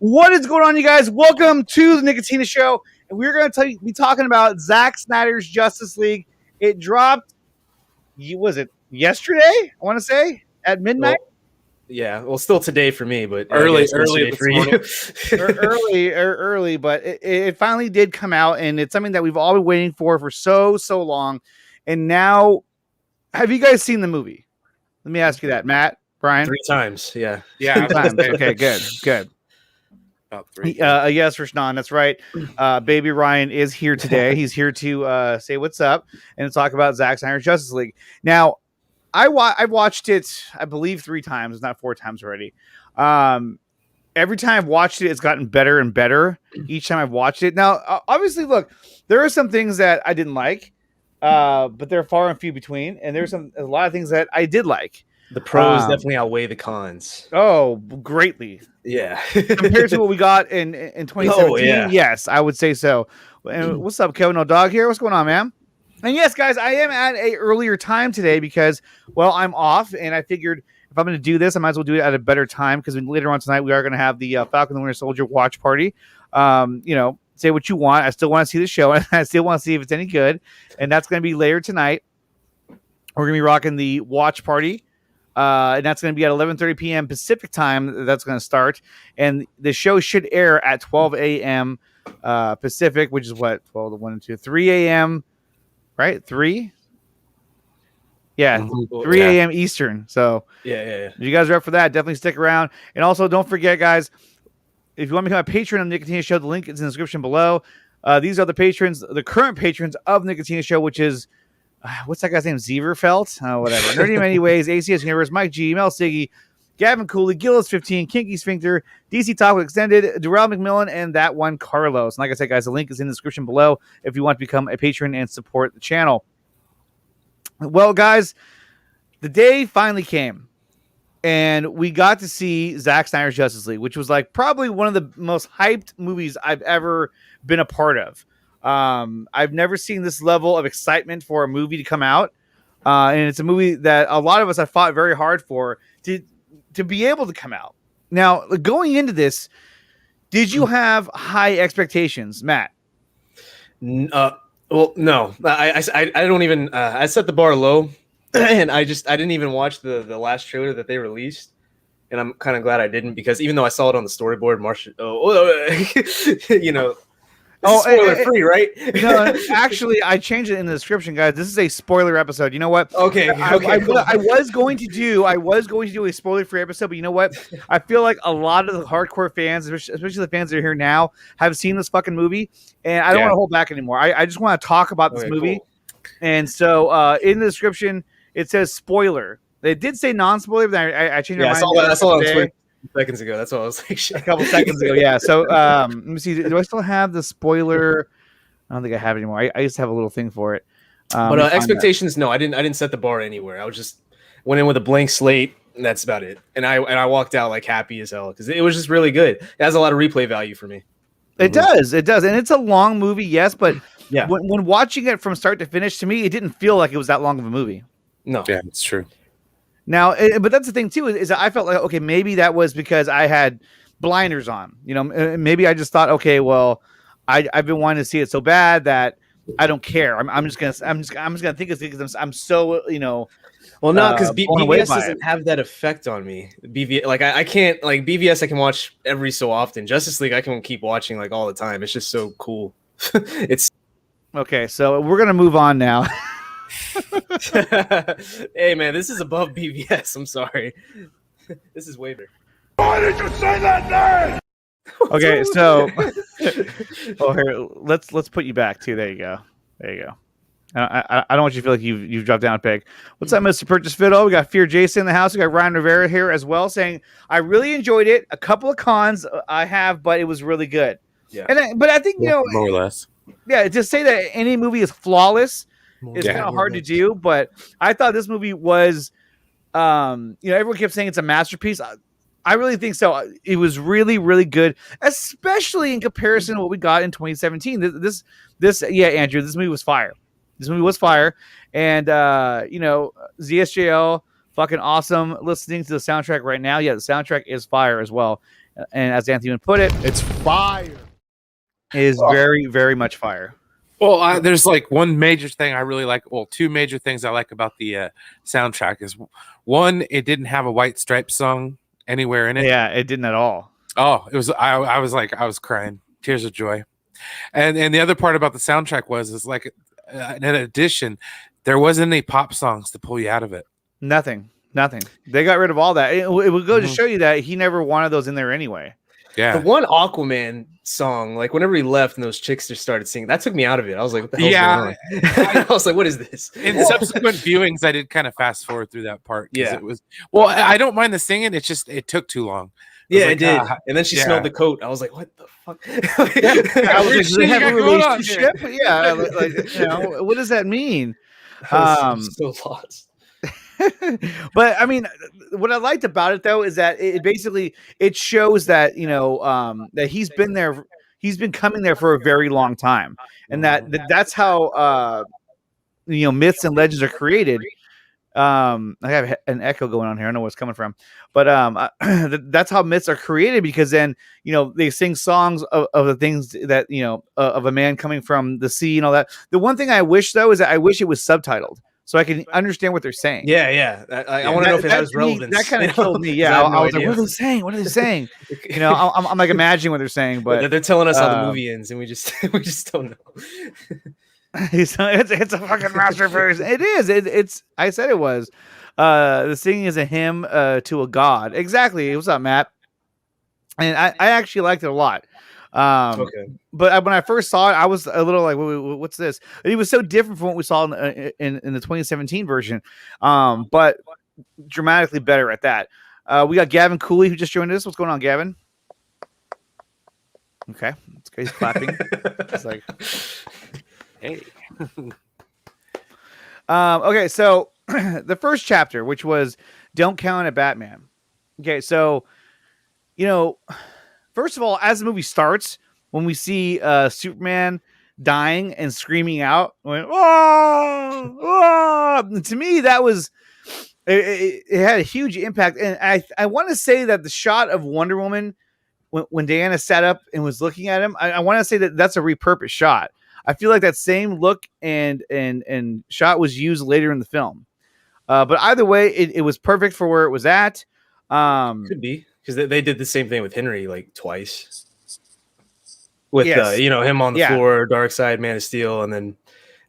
What is going on, you guys? Welcome to the Nicotina Show, and we're going to be talking about Zack Snyder's Justice League. It dropped, was it yesterday? I want to say at midnight. Well, still today for me, but early for you. early, but it finally did come out, and it's something that we've all been waiting for so long. And now, have you guys seen the movie? Let me ask you that, Matt, Brian. 3 times, yeah. 3 times. Okay, good. About 3. Yes, for Snan, that's right. Baby Ryan is here today. He's here to say what's up and talk about Zack Snyder's Justice League. Now, I've watched it, I believe, 3 times, not 4 times already. Every time I've watched it, it's gotten better and better each time I've watched it. Now, obviously, look, there are some things that I didn't like, but they're far and few between, and there's a lot of things that I did like. The pros definitely outweigh the cons. Oh, greatly. Yeah. Compared to what we got in 2017, Oh, yeah. Yes, I would say so. And what's up, Kevin O'Dog here? What's going on, man? And yes, guys, I am at a earlier time today because, well, I'm off, and I figured if I'm going to do this, I might as well do it at a better time because later on tonight we are going to have the Falcon and the Winter Soldier watch party. Say what you want. I still want to see the show, and I still want to see if it's any good. And that's going to be later tonight. We're going to be rocking the watch party. And that's going to be at 11:30 p.m. Pacific time. That's going to start. And the show should air at 12 a.m. Pacific, which is what? 12 to 1 and 2. 3 a.m. Right? 3? Yeah, 3 a.m. Eastern. So, yeah. You guys are up for that. Definitely stick around. And also, don't forget, guys, if you want to become a patron of the Nicotina Show, the link is in the description below. These are the patrons, the current patrons of the Nicotina Show, which is what's that guy's name? Zeverfelt? Whatever. Nerdy Anyways, ACS Universe, Mike G, Mel Siggy, Gavin Cooley, Gillis15, Kinky Sphincter, DC Talk Extended, Darrell McMillan, and that one, Carlos. And like I said, guys, the link is in the description below if you want to become a patron and support the channel. Well, guys, the day finally came, and we got to see Zack Snyder's Justice League, which was like probably one of the most hyped movies I've ever been a part of. I've never seen this level of excitement for a movie to come out. And it's a movie that a lot of us have fought very hard for to be able to come out. Now, going into this, did you have high expectations, Matt? Well, no. I don't even I set the bar low, and I didn't even watch the last trailer that they released. And I'm kind of glad I didn't, because even though I saw it on the storyboard, spoiler free, right? No, actually, I changed it in the description, guys. This is a spoiler episode. You know what? Okay. Cool. I was going to do a spoiler free episode, but you know what? I feel like a lot of the hardcore fans, especially the fans that are here now, have seen this fucking movie, and I don't want to hold back anymore. I just want to talk about this movie. Cool. And so in the description, it says spoiler. They did say non-spoiler, but I changed my mind. I saw it on Twitter seconds ago. That's what I was like. A couple seconds ago, yeah. So let me see. Do I still have the spoiler? I don't think I have it anymore. I used to have a little thing for it. But expectations, no, I didn't set the bar anywhere. I was just went in with a blank slate, and that's about it. And I walked out like happy as hell because it was just really good. It has a lot of replay value for me. It does, and it's a long movie, yes, but yeah, when watching it from start to finish, to me, it didn't feel like it was that long of a movie. No, yeah, it's true. Now, but that's the thing too, is that I felt like, okay, maybe that was because I had blinders on. You know, maybe I just thought, okay, well, I've been wanting to see it so bad that I don't care. I'm just gonna think it's because I'm so, you know. Well, no, because BVS doesn't have that effect on me. BVS, like I can't, like BVS, I can watch every so often. Justice League, I can keep watching like all the time. It's just so cool. It's okay. So we're gonna move on now. Hey man, this is above BVS. I'm sorry. This is way better. Why did you say that name? Okay, so here, let's put you back too. There you go. I don't want you to feel like you've dropped down a peg. What's up, Mr. Purchase Fiddle? We got Fear Jason in the house. We got Ryan Rivera here as well, saying I really enjoyed it. A couple of cons I have, but it was really good. Yeah. But I think more or less. Yeah, to say that any movie is flawless is kind of hard to do, but I thought this movie was, everyone kept saying it's a masterpiece. I really think so. It was really, really good, especially in comparison to what we got in 2017. Andrew, this movie was fire. And, ZSJL, fucking awesome. Listening to the soundtrack right now. Yeah, the soundtrack is fire as well. and as Anthony would put it, It's fire. is very, very much fire. Well, there's like one major thing I really like. Well, two major things I like about the soundtrack is one, it didn't have a White Stripes song anywhere in it. Yeah, it didn't at all. Oh, it was. I was like, I was crying, tears of joy. And the other part about the soundtrack is like, in addition, there wasn't any pop songs to pull you out of it. Nothing. They got rid of all that. It would go to show you that he never wanted those in there anyway. The Yeah. one Aquaman song, like whenever he left and those chicks just started singing, that took me out of it. I was like, what the hell's going on? I was like, what is this? In subsequent viewings, I did kind of fast forward through that part. Yeah. It was, well, I don't mind the singing. It's just, it took too long. Yeah, like, it did. ah, And then she yeah. smelled the coat. I was like, what the fuck? I was like, do they have a Shit, going on relationship? Yeah, like, what does that mean? I was so lost. But I mean, what I liked about it though is that it basically it shows that that he's been coming there for a very long time, and that's how myths and legends are created. I have an echo going on here. I don't know where it's coming from, but that's how myths are created, because then they sing songs of the things that of a man coming from the sea and all that. The one thing I wish though is that I wish it was subtitled, so I can understand what they're saying. Yeah. I want to know if it has relevance. That kind of killed me. Yeah, I was like, what are they saying? What are they saying? I'm like imagining what they're saying, but they're telling us how the movie ends, and we just don't know. it's a fucking masterpiece. It is. It's. I said it was. The singing is a hymn to a god. Exactly. What's up, Matt? And I actually liked it a lot. Okay. But when I first saw it, I was a little like, "What's this?" It was so different from what we saw in the 2017 version, but dramatically better at that. We got Gavin Cooley who just joined us. What's going on, Gavin? Okay, it's great. He's clapping. It's like, Hey. okay, so the first chapter, which was "Don't Count a Batman." Okay, so first of all, as the movie starts, when we see Superman dying and screaming out, going, "Oh, oh!" To me, that was it had a huge impact, and I want to say that the shot of Wonder Woman when Diana sat up and was looking at him, I want to say that that's a repurposed shot. I feel like that same look and shot was used later in the film. But either way, it was perfect for where it was at. Could be, because they did the same thing with Henry like twice. With Yes. him on the floor, Darkseid, Man of Steel, and then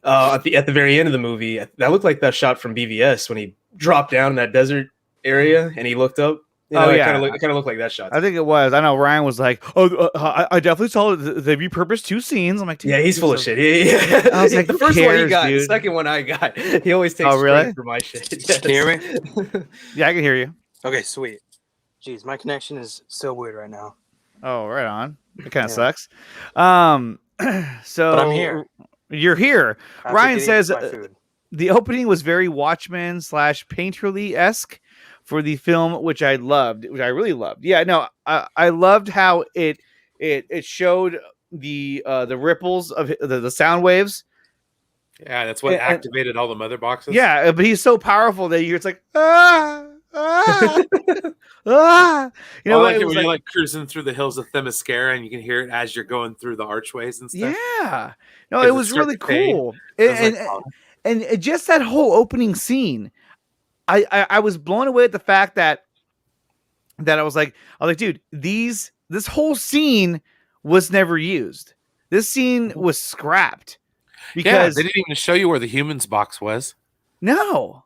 at the very end of the movie, that looked like that shot from BVS when he dropped down in that desert area and he looked up. It kind of looked like that shot. I think it was. I know Ryan was like, "Oh, I definitely saw they repurposed two scenes." I'm like, yeah, he's full of shit. Yeah. I was like, the who first one he cares, got, dude? the second one I got. He always takes really? credit for my shit. Yes. Can you hear me? Yeah, I can hear you. Okay, sweet. Jeez, my connection is so weird right now. Oh, right on. It kind of Yeah. sucks. So But I'm here. You're here. After Ryan getting says my food. the opening was very Watchmen / Painterly-esque for the film, which I really loved. Yeah, no, I loved how it showed the ripples of the sound waves. Yeah, that's what activated all the mother boxes. Yeah, but he's so powerful that it's like ah. Ah, ah. I like it was when you're like cruising through the hills of Themyscira and you can hear it as you're going through the archways and stuff. yeah, no, 'Cause it it was starts really to fade. cool, I was and, like, oh. and just that whole opening scene, I was blown away at the fact that I was like, dude, this whole scene was never used. This scene was scrapped because they didn't even show you where the humans box was. no.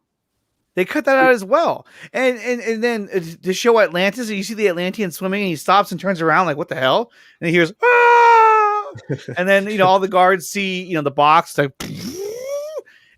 They cut that out as well, and then to show Atlantis, and you see the Atlantean swimming, and he stops and turns around like, "What the hell?" And he hears, "Ah!" And then all the guards see the box, like,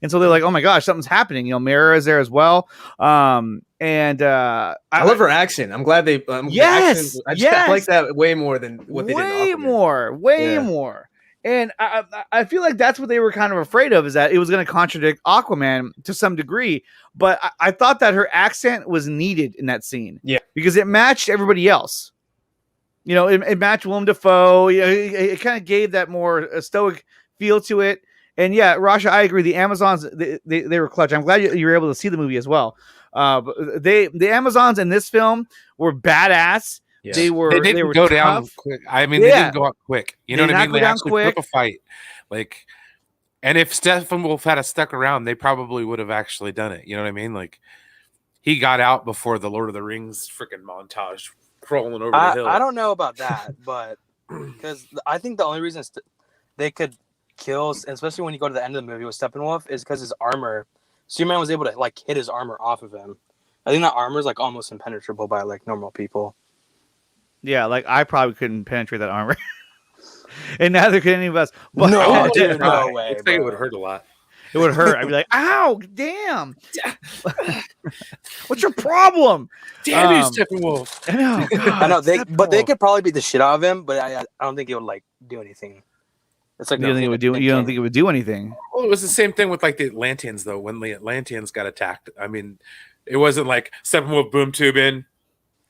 and so they're like, "Oh my gosh, something's happening!" Mara is there as well, and I love her accent. I'm glad they. Yes, I like that way more than what they did. In Aquaman. Way more. And I feel like that's what they were kind of afraid of, is that it was going to contradict Aquaman to some degree. But I thought that her accent was needed in that scene. Yeah. Because it matched everybody else. It matched Willem Dafoe. It kind of gave that more stoic feel to it. And yeah, Rasha, I agree. The Amazons, they were clutch. I'm glad you were able to see the movie as well. But the Amazons in this film were badass. Yeah. They They didn't were go tough. down quick. I mean, they Yeah. didn't go out quick. You They know did what I not mean? go They down actually put quick. up a fight. Like, and if Steppenwolf had stuck around, they probably would have actually done it. You know what I mean? Like, he got out before the Lord of the Rings freaking montage crawling over the hill. I don't know about that, but because I think the only reason they could kill, especially when you go to the end of the movie with Steppenwolf, is because his armor. Superman was able to like hit his armor off of him. I think that armor is like almost impenetrable by like normal people. Yeah, like I probably couldn't penetrate that armor, and neither could any of us. But No, Oh, dude, yeah. no way, Looks like it bro. would hurt a lot. it would hurt. I'd be like, "Ow, damn! What's your problem?" Damn you, Um, Steppenwolf. I know, I know but they Steppenwolf. could probably beat the shit out of him, but I don't think it would like do anything. It's like You don't think it would do? You don't think it would do anything? Well, it was the same thing with like the Atlanteans, though. When the Atlanteans got attacked, I mean, it wasn't like Steppenwolf boom tube in,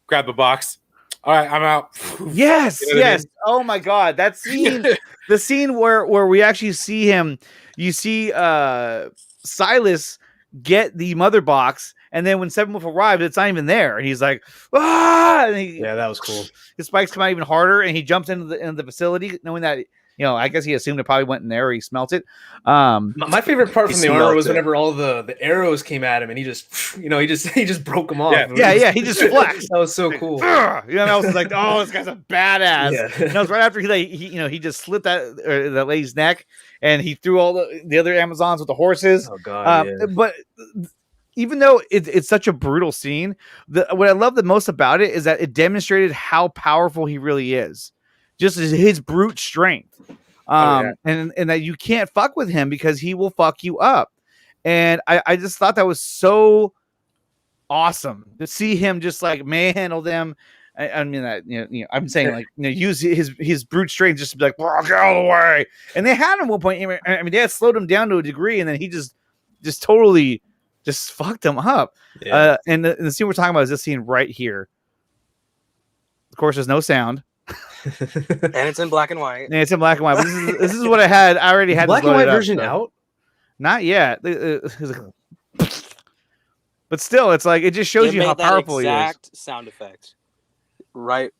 grab the box. All right, I'm out. Yes, You know what I yes. mean? Oh my god, that scene, the scene where we actually see him. You see Silas get the mother box, and then when Steppenwolf arrives, it's not even there, and he's like, ah! And Yeah, that was cool. his spikes come out even harder, and he jumps into the facility, knowing that. I guess he assumed it probably went in there, or he smelt it. My favorite part He from the armor smelt was it. whenever all the arrows came at him, and he just, he just broke them off. Yeah, he just flexed. That was so cool. I was like, oh, this guy's a badass. Yeah. And that was right after he just slit that lady's neck, and he threw all the other Amazons with the horses. Oh god. Yeah. But even though it's such a brutal scene, what I love the most about it is that it demonstrated how powerful he really is, just his brute strength. And that you can't fuck with him because he will fuck you up. And I just thought that was so awesome to see him just like manhandle them. I mean that I'm saying like use his brute strength just to be like, get out of the way. And they had him at one point. I mean they had slowed him down to a degree, and then he just totally just fucked him up. Yeah. And the scene we're talking about is this scene right here. Of course, there's no sound. And it's in black and white. And it's in black and white. But this is what I had. I already had Black this and white loaded up, version so. out. Not yet. But still, it's like it just shows you how powerful he is. Exact sound effect. Right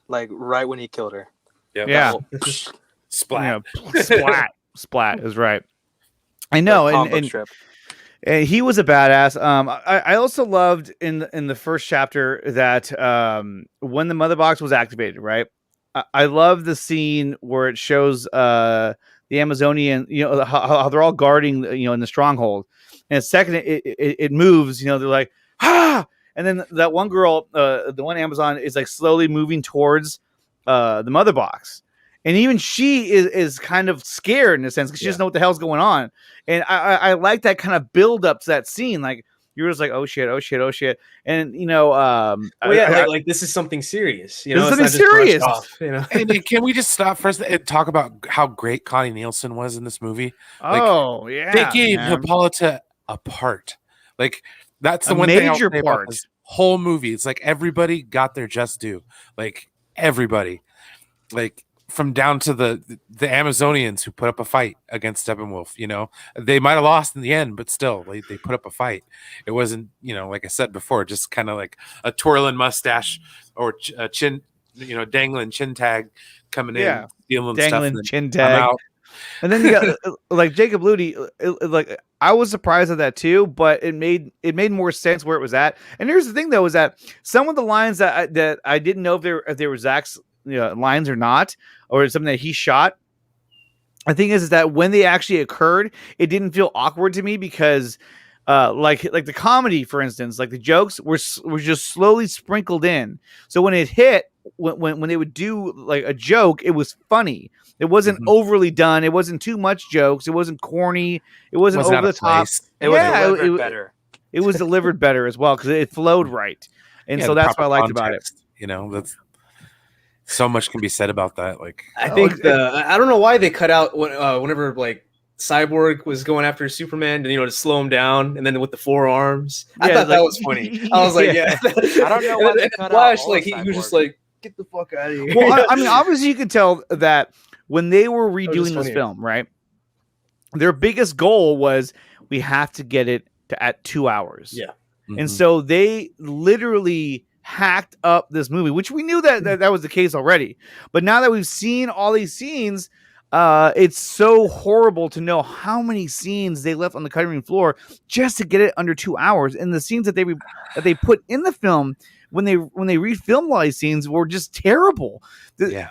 when he killed her. Yeah. Splat. Splat is right. I know, Like comic book and strip. And he was a badass. I also loved in the first chapter that when the mother box was activated, right? I love the scene where it shows the Amazonian, how they're all guarding, in the stronghold. And the second it moves, they're like, ah! And then that one girl, the one Amazon is like slowly moving towards the mother box. And even she is kind of scared in a sense because she doesn't know what the hell's going on. And I like that kind of build up to that scene. Like you're just like, oh shit. And like this is something serious. This is it's something not just brushed serious. off, And can we just stop first and talk about how great Connie Nielsen was in this movie? Yeah. They gave man. Hippolyta a part. Like that's the A one thing I'll major say about part. this whole movie. It's like everybody got their just due. Like everybody. Like from down to the Amazonians who put up a fight against Steppenwolf, they might have lost in the end, but still they put up a fight. It wasn't, like I said before, just kind of like a twirling mustache or a chin, dangling chin tag coming in, stealing dangling stuff. chin I'm tag. out. And then you got like Jacob Ludi. Like I was surprised at that too, but it made more sense where it was at. And here's the thing though, is that some of the lines that I didn't know if they were Zack's lines or not, or something that he shot. The thing is that when they actually occurred, it didn't feel awkward to me because, like the comedy, for instance, like the jokes were just slowly sprinkled in. So when it hit, when they would do like a joke, it was funny. It wasn't overly done. It wasn't too much jokes. It wasn't corny. It wasn't over the top. It was delivered better. It was delivered better as well because it flowed right, and so that's what I liked about it. That's so much can be said about that. Like I think I don't know why they cut out whenever like Cyborg was going after Superman to slow him down, and then with the forearms. I thought that was funny. I was like, yeah. I don't know why they cut Flash, out all like of he was just Cyborg. like, get the fuck out of here. Well, I mean, obviously you could tell that when they were just redoing this funnier. film, right? Their biggest goal was we have to get it to at 2 hours. Yeah. And so they literally hacked up this movie, which we knew that was the case already. But now that we've seen all these scenes, it's so horrible to know how many scenes they left on the cutting room floor just to get it under 2 hours. And the scenes that they put in the film when they refilmed all these scenes were just terrible. Yeah.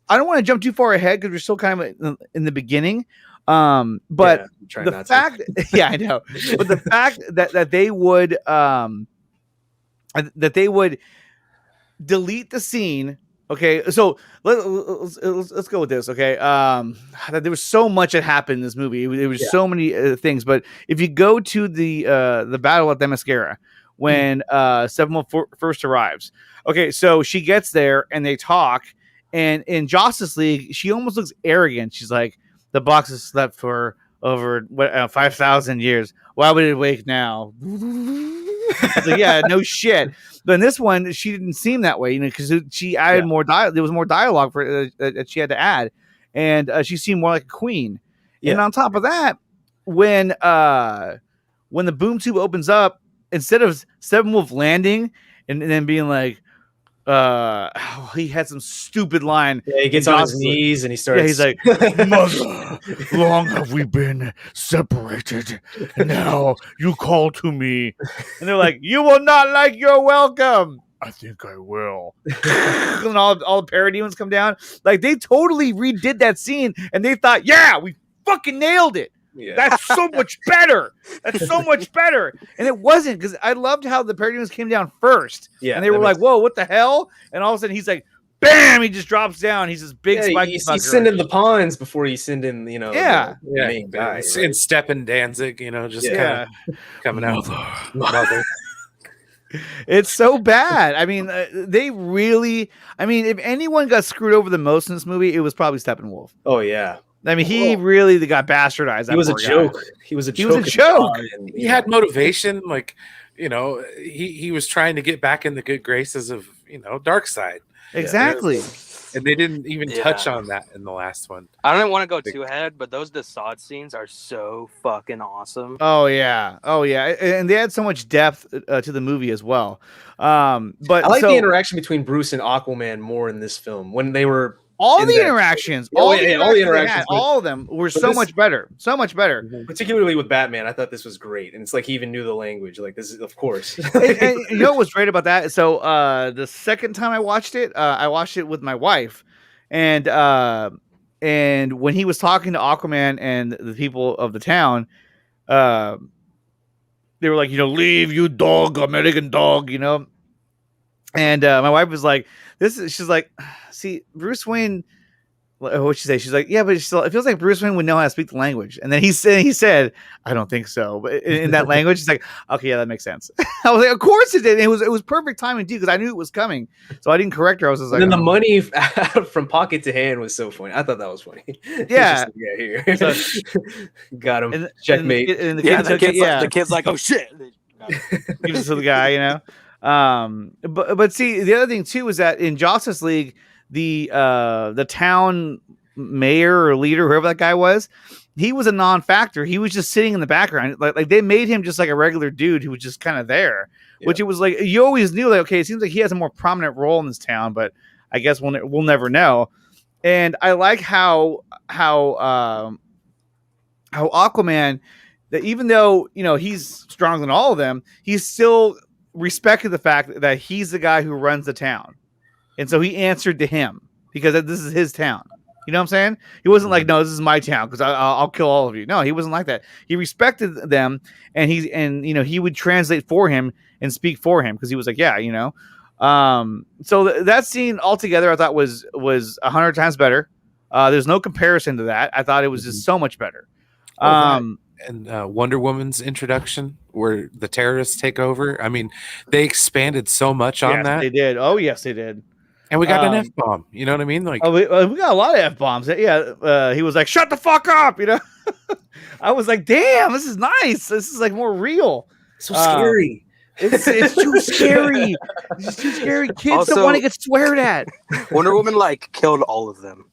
I don't want to jump too far ahead because we're still kind of in the beginning. But the fact, yeah, I know. But the fact that they would delete the scene. Okay, so let's go with this. Okay, there was so much that happened in this movie. There was so many things. But if you go to the battle at the Mascara when Steppenwolf first arrives, okay, so she gets there and they talk. And in Justice League, she almost looks arrogant. She's like, the box has slept for over 5,000 years. Why would it wake now? It's like, yeah, no shit. But in this one, she didn't seem that way, because she added more dialogue. There was more dialogue for that she had to add, and she seemed more like a queen. Yeah. And on top of that, when the boom tube opens up, instead of Steppenwolf landing and then being like, he had some stupid line. Yeah, he gets on his knees and he starts. Yeah, he's like, "Mother, long have we been separated. Now you call to me." And they're like, "You will not like your welcome." I think I will. And all the parademons come down. Like, they totally redid that scene, and they thought, "Yeah, we fucking nailed it." Yeah. That's so much better. That's so much better. And it wasn't, because I loved how the parademons came down first. Yeah, and they were like, "Whoa, what the hell?" And all of a sudden he's like, bam, he just drops down. He's this big spiky fucker. He's sending the pawns before you send in, the main guy. Right? And Steppen Danzig, just kind of coming out. Mother. It's so bad. I mean, they really. I mean, if anyone got screwed over the most in this movie, it was probably Steppenwolf. Oh yeah. I mean, he really got bastardized. He was a joke. He was a joke. He had motivation. Like, he was trying to get back in the good graces of, Darkseid. Exactly. And they didn't even touch on that in the last one. I don't want to go too ahead, but those Desaad scenes are so fucking awesome. Oh yeah, and they had so much depth to the movie as well. But I like the interaction between Bruce and Aquaman more in this film when they were. All the interactions, all of them were so much better. So much better. Particularly with Batman, I thought this was great. And it's like he even knew the language. Like, this is, of course. and you know what was great about that? So the second time I watched it with my wife. And when he was talking to Aquaman and the people of the town, they were like, "Leave, you dog, American dog," And my wife was like, she's like, "See, Bruce Wayne," what'd she say? She's like, "Yeah, but it feels like Bruce Wayne would know how to speak the language." And then he said, "I don't think so." But in that language, it's like, "Okay, yeah, that makes sense." I was like, "Of course it did." And it was perfect timing too, because I knew it was coming. So I didn't correct her. I was just like, and then the money from pocket to hand was so funny. I thought that was funny. Yeah. Here. Got him. Checkmate. And the kid's like, "Oh shit." Gives it to the guy, But see, the other thing too is that in Justice League, the town mayor or leader, whoever that guy was, he was a non-factor. He was just sitting in the background. Like they made him just like a regular dude who was just kind of there. Which it was like, you always knew, like, okay, it seems like he has a more prominent role in this town, but I guess we'll never know. And I like how Aquaman, that even though he's stronger than all of them, he's still respected the fact that he's the guy who runs the town, and so he answered to him because this is his town. You know what I'm saying? He wasn't like, "No, this is my town because I'll kill all of you." No, he wasn't like that. He respected them, and he would translate for him and speak for him because he was like, "Yeah, So that scene altogether, I thought was 100 times better. There's no comparison to that. I thought it was just so much better. And Wonder Woman's introduction, where the terrorists take over. I mean, they expanded so much on that. They did. Oh, yes, they did. And we got an F-bomb. You know what I mean? Like, we got a lot of F-bombs. Yeah. He was like, "Shut the fuck up!" I was like, "Damn, this is nice. This is like more real." So scary. It's too scary. It's too scary. Kids don't want to get sweared at. Wonder Woman killed all of them.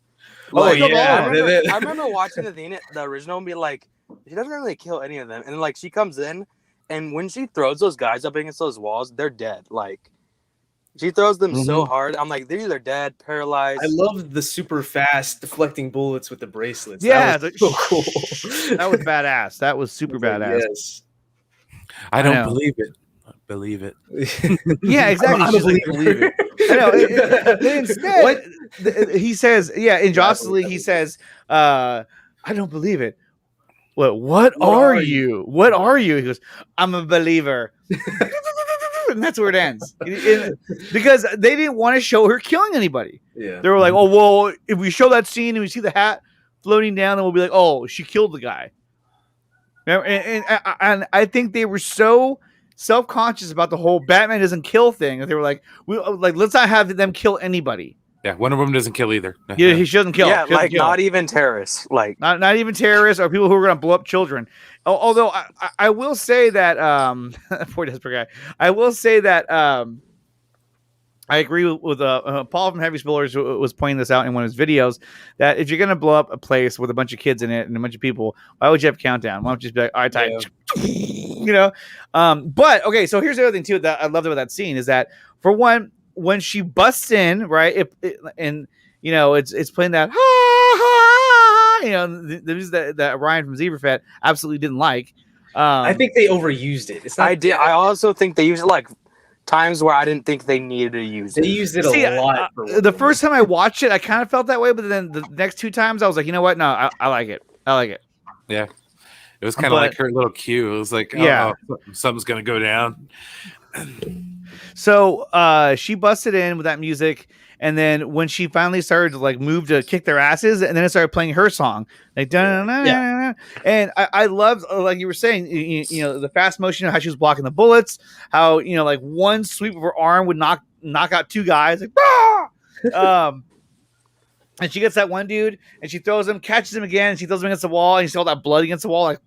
Yeah. I remember watching the original and be like, she doesn't really kill any of them. And she comes in, and when she throws those guys up against those walls, they're dead. She throws them so Mhm. hard. I'm like, they're either dead, paralyzed. I love the super fast deflecting bullets with the bracelets. Yeah, That was so cool. that was badass. That was super It's like, badass. yes. I I don't know. believe it. Believe it. Yeah, exactly. I'm a She's like, believer. believe it. I know. But instead, What? he says, yeah, in Yeah, I Justice believe League, that he movie. says, "I don't believe it." What What are are you? What are you? He goes, "I'm a believer," and that's where it ends. Because they didn't want to show her killing anybody. Yeah. They were like, "Oh, well, if we show that scene and we see the hat floating down, then we'll be like, oh, she killed the guy." And I think they were so self-conscious about the whole Batman doesn't kill thing that they were like, let's not have them kill anybody. Yeah, Wonder Woman doesn't kill either. Yeah, he doesn't kill. Yeah, She doesn't like kill. not even terrorists. Like Not even terrorists or people who are going to blow up children. Although I will say that poor desperate guy. I will say that I agree with Paul from Heavy Spoilers was pointing this out in one of his videos that if you're going to blow up a place with a bunch of kids in it and a bunch of people, why would you have a countdown? Why don't you just be like, all right, time, you know? But okay, so here's the other thing too that I loved about that scene is that for one, when she busts in, right, and you know it's playing that, you know, the music that Ryan from Zebrafet absolutely didn't like. I think they overused it. It's not, I did. I also think they use it like times where I didn't think they needed to use They it. used it See, a lot. the first time I watched it, I kind of felt that way, but then the next two times, I was like, you know what? No, I like it. I like it. Yeah. It was kind of But- like her little cue. It was like, Yeah. something's going to go down. So she busted in with that music, and then when she finally started to like move to kick their asses, and then it started playing her song, like Yeah. and I loved, like you were saying, you know, the fast motion, how she was blocking the bullets, how you know, like one sweep of her arm would knock out two guys, like and she gets that one dude, and she throws him, catches him again, and she throws him against the wall, and you see all that blood against the wall, like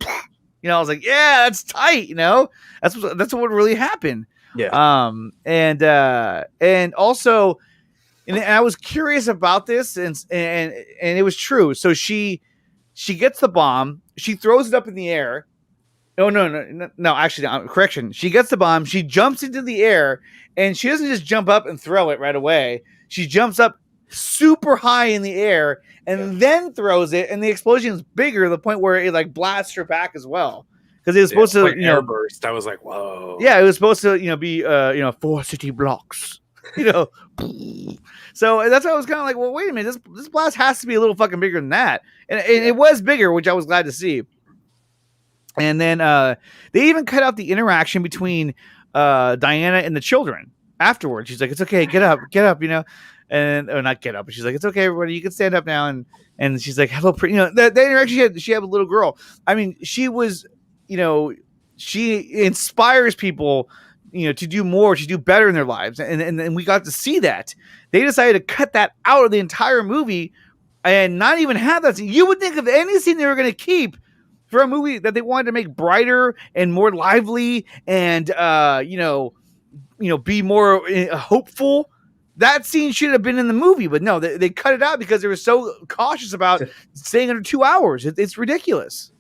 you know, I was like, yeah, that's tight, you know, that's what really happened. Yeah. And also, and I was curious about this, and it was true. So she gets the bomb, she throws it up in the air. Oh no! Actually, correction. She gets the bomb, she jumps into the air, and she doesn't just jump up and throw it right away. She jumps up super high in the air and then throws it, and the explosion is bigger to the point where it like blasts her back as well. Because it was supposed to, Like you know, airburst. I was like, whoa. yeah, it was supposed to, you know, be, 4 city blocks, you know. So that's why I was kind of like, well, wait a minute, this blast has to be a little fucking bigger than that, and it was bigger, which I was glad to see. And then they even cut out the interaction between Diana and the children afterwards. She's like, "It's okay, get up, you know," or not get up, but she's like, "It's okay, everybody, you can stand up now." And she's like, "Hello, pretty," you know, that interaction she had a little girl. I mean, she was, you know, she inspires people, you know, to do more, to do better in their lives, and we got to see that. They decided to cut that out of the entire movie and not even have that scene. You would think of any scene they were going to keep for a movie that they wanted to make brighter and more lively and you know, be more hopeful. That scene should have been in the movie, but no, they cut it out because they were so cautious about staying under 2 hours. It's ridiculous.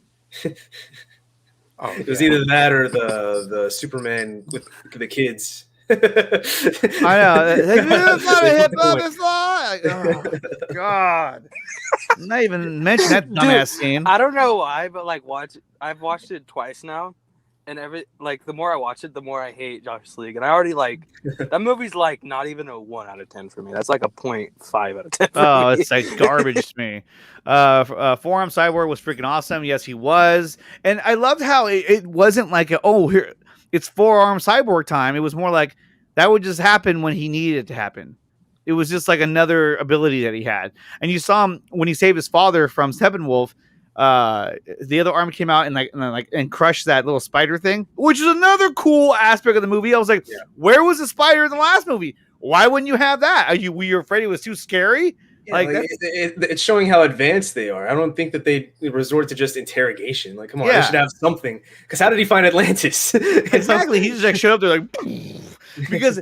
Oh, It was either that or the Superman with the kids. I know. It's not a hip hop. It's not. Oh, God. Not even mention that dumbass scene. I don't know why, but like I've watched it twice now, and the more I watch it, the more I hate Justice League. And I already like that movie's like not even a 1 out of 10 for me. That's like a 0.5 out of 10. Oh, it's like garbage to me. Forearm Cyborg was freaking awesome. Yes, he was. And I loved how it wasn't like, here, it's Forearm Cyborg time. It was more like that would just happen when he needed it to happen. It was just like another ability that he had. And you saw him when he saved his father from Steppenwolf. The other arm came out and crushed that little spider thing, which is another cool aspect of the movie. I was like, where was the spider in the last movie? Why wouldn't you have that? Were you afraid it was too scary? Yeah, it's showing how advanced they are. I don't think that they resort to just interrogation. Like, come on, they should have something. Because how did he find Atlantis? Exactly. He just like showed up there like because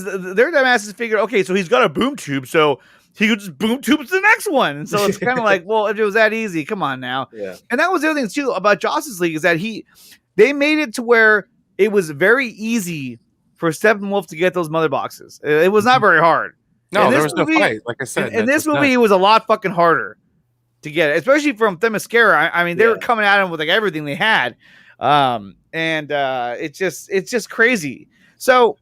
their dumbasses figured, okay, so he's got a boom tube, so he could just boom tube to the next one. And so it's kind of like, well, if it was that easy, come on now. Yeah. And that was the other thing too about Justice League is that they made it to where it was very easy for Steppenwolf to get those mother boxes. It was not very hard. No, In there this was no movie- fight. Like I said, In this movie, it was a lot fucking harder to get it, especially from Themyscira. I mean, they were coming at him with like everything they had, and it's just crazy. So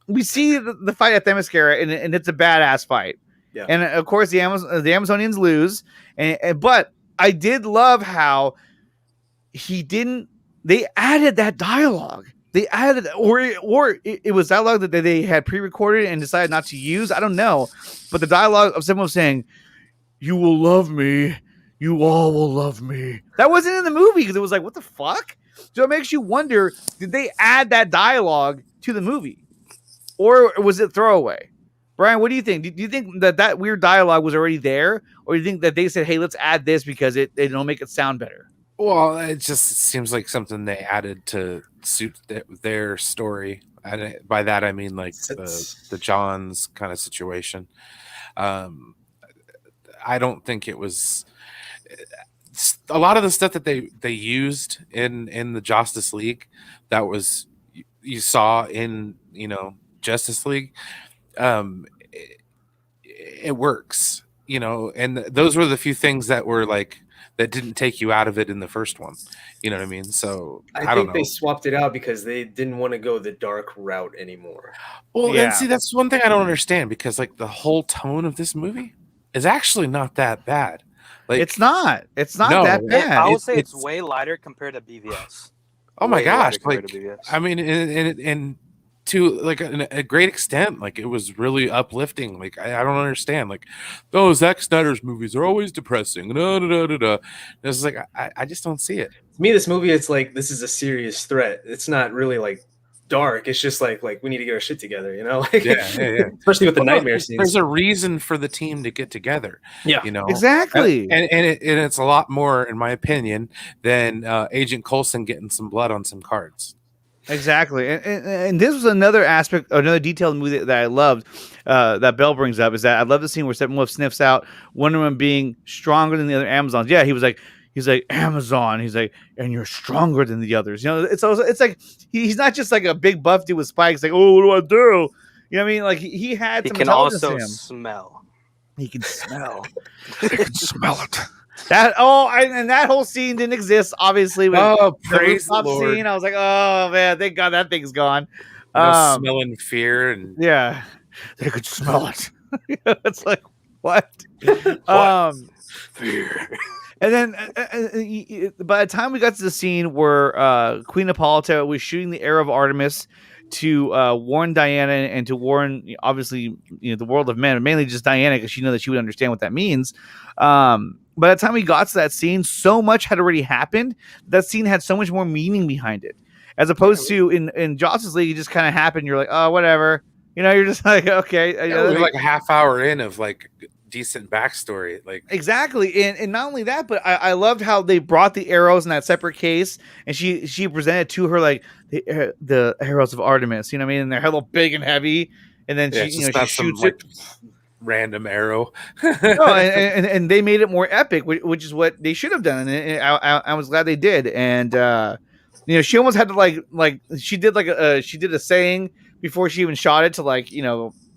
we see the fight at Themyscira, and it's a badass fight. Yeah. And of course, the Amazonians lose, but I did love how they added that dialogue. They added, or it was dialogue that they had pre-recorded and decided not to use. I don't know, but the dialogue of someone saying, "You will love me, you all will love me." That wasn't in the movie because it was like, what the fuck? So it makes you wonder: did they add that dialogue to the movie, or was it throwaway? Brian, what do you think? Do you think that weird dialogue was already there, or do you think that they said, "Hey, let's add this because it'll make it sound better"? Well, it just seems like something they added to suit their story. And by that I mean like the John's kind of situation. I don't think it was a lot of the stuff that they used in the Justice League that was you saw in Justice League. It works, and those were the few things that were like that didn't take you out of it in the first one. You know what I mean? So I think they swapped it out because they didn't want to go the dark route anymore. Well, and see, that's one thing I don't understand because like the whole tone of this movie is actually not that bad. Like it's not that bad. I would say it's way lighter compared to BVS. Oh my gosh! Like I mean, and to like a great extent, like it was really uplifting. Like I don't understand. Like, Zack Snyder's movies are always depressing. It's like I just don't see it. To me, this movie, it's like this is a serious threat. It's not really like dark. It's just like we need to get our shit together, Like, yeah. Especially with the nightmare scenes. There's a reason for the team to get together. Yeah, exactly. And it's a lot more, in my opinion, than Agent Coulson getting some blood on some cards. Exactly, and this was another aspect, another detail in the movie that I loved. That Bell brings up is that I love the scene where Steppenwolf sniffs out Wonder Woman being stronger than the other Amazons. Yeah, he's like Amazon. He's like, and you're stronger than the others. It's like he's not just like a big buff dude with spikes. Like, oh, what do I do? You know what I mean? Like he had. Some can also smell. He can smell. He can smell it. And that whole scene didn't exist, obviously. Praise the Lord. Scene, I was like, oh man, thank God that thing's gone. Smelling fear and yeah, they could smell it. It's like what? Fear. And then by the time we got to the scene where Queen Hippolyta was shooting the arrow of Artemis to warn Diana and to warn, obviously, the world of men, mainly just Diana, because she knew that she would understand what that means. By the time we got to that scene, so much had already happened. That scene had so much more meaning behind it, as opposed to in Justice League, it just kind of happened. You're like, oh, whatever. You're just like, okay. We're like a half hour in of like decent backstory, like exactly. And not only that, but I loved how they brought the arrows in that separate case, and she presented to her like the arrows of Artemis. You know what I mean? And they're hella big and heavy, and then she shoots it. Random arrow. and they made it more epic, which is what they should have done, and I was glad they did. And she almost had to like she did a saying before she even shot it to I don't